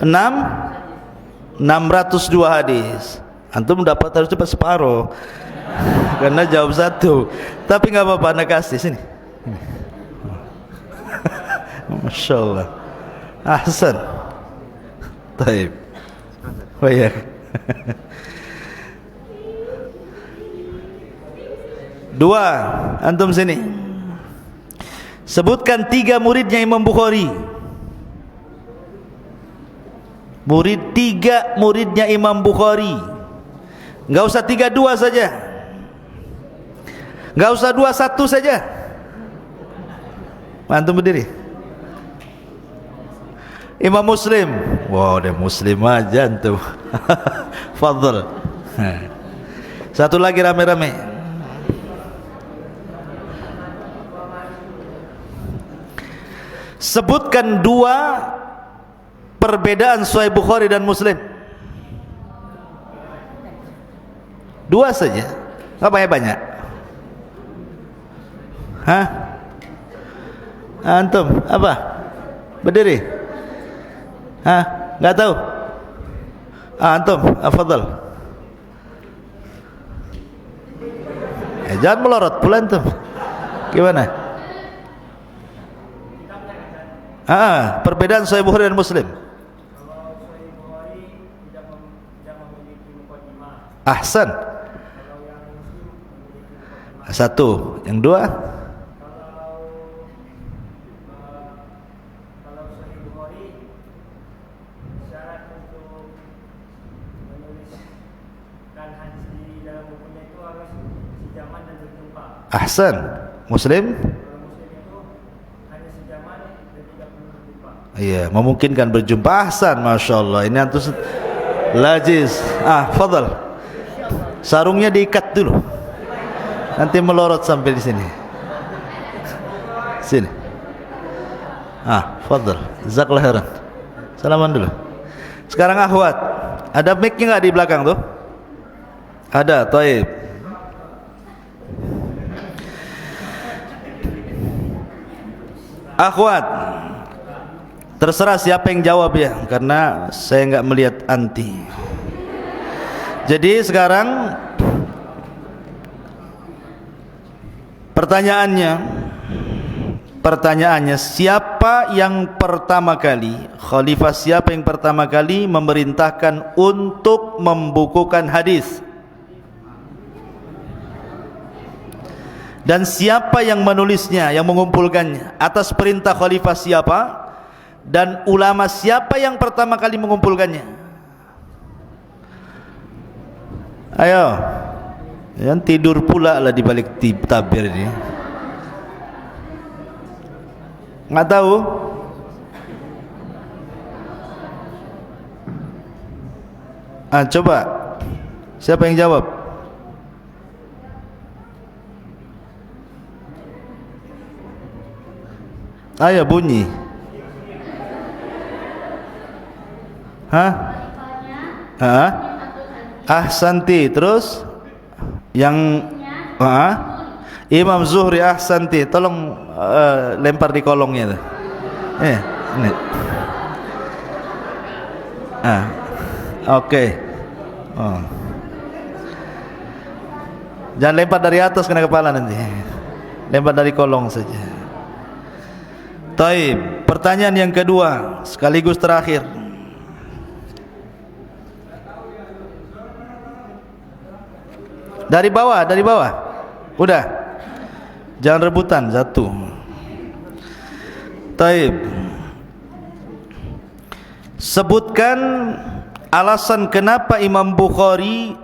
602 hadis. Antum dapat harus cepat separuh karena jawab satu, tapi nggak apa-apa, anda kasih sini. Masya Allah, ahsan. Taib. Baik. Dua, antum sini. Sebutkan 3 muridnya Imam Bukhari. Tiga muridnya Imam Bukhari. Enggak usah 32 saja, enggak usah 21 saja. Antum berdiri. Imam Muslim. Wow, dia Muslim aja antum. Fadhil. Satu lagi rame-rame. Sebutkan 2 perbedaan Sahih Bukhari dan Muslim. 2 saja, nggak banyak-banyak. Antum apa? Berdiri. Nggak tahu. Antum, afadhal. Jangan melorot pula antum. Gimana? Perbedaan Sahih Bukhari dan Muslim. Ahsan. 1, yang 2. Kalau Sahih Bukhari syarat untuk menuliskan hadis di dalam bukunya itu harus Ahsan. Muslim? Iya, memungkinkan berjumpa. Ahsan, Masya Allah. Ini antus lajiz. Fadal. Sarungnya diikat dulu. Nanti melorot sampai di sini. Sini. Fadal. Jazakallahu khairan. Salaman dulu. Sekarang akhwat. Ada mic-nya enggak di belakang tuh? Ada, taib. Akhwat, terserah siapa yang jawab ya, karena saya enggak melihat anti. Jadi sekarang pertanyaannya siapa yang pertama kali, khalifah siapa yang pertama kali memerintahkan untuk membukukan hadis? Dan siapa yang menulisnya, yang mengumpulkannya? Atas perintah khalifah siapa? Dan ulama siapa yang pertama kali mengumpulkannya? Ayo. Yang tidur pula lah di balik tabir ini. Nggak tahu? Coba. Siapa yang jawab? Ayo bunyi. Ahsanti. Terus yang Imam Zuhri ahsanti. Tolong lempar di kolongnya tuh. Ini. Oke. Jangan lempar dari atas kena kepala nanti. Lempar dari kolong saja. Taib. Pertanyaan yang kedua sekaligus terakhir. Dari bawah. Udah. Jangan rebutan satu. Taib. Sebutkan alasan kenapa Imam Bukhari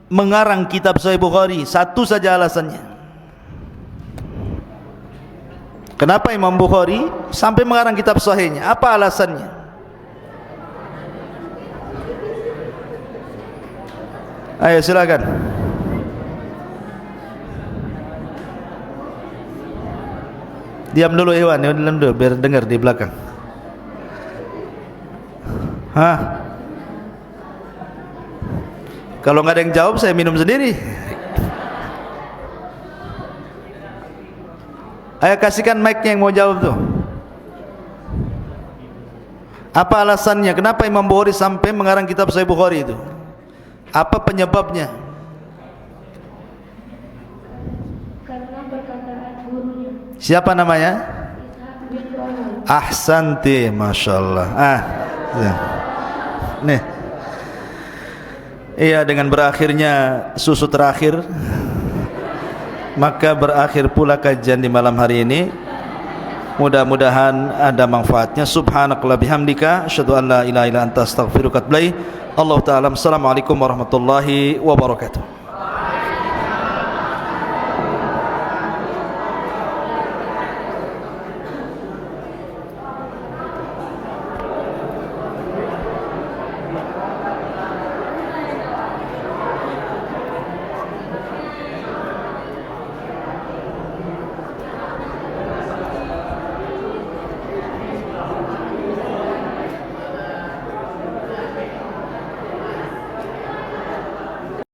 mengarang kitab Sahih Bukhari. Satu saja alasannya. Kenapa Imam Bukhari sampai mengarang kitab sahihnya? Apa alasannya? Ayo silakan. Diam dulu Iwan, diam dulu biar dengar di belakang. Kalau nggak ada yang jawab saya minum sendiri. Ayo kasihkan mic-nya yang mau jawab tuh. Apa alasannya? Kenapa Imam Bukhari sampai mengarang kitab Sahih Bukhari itu? Apa penyebabnya? Karena perkataan gurunya. Siapa namanya? Ahsanti, Masya Allah. Nih. Iya, dengan berakhirnya susu terakhir, maka berakhir pula kajian di malam hari ini. Mudah-mudahan ada manfaatnya. Subhanakallahumma bihamdika asyhadu an la ilaha illa anta astaghfiruka wa atubu ilaik. Allah taala. Assalamualaikum warahmatullahi wabarakatuh.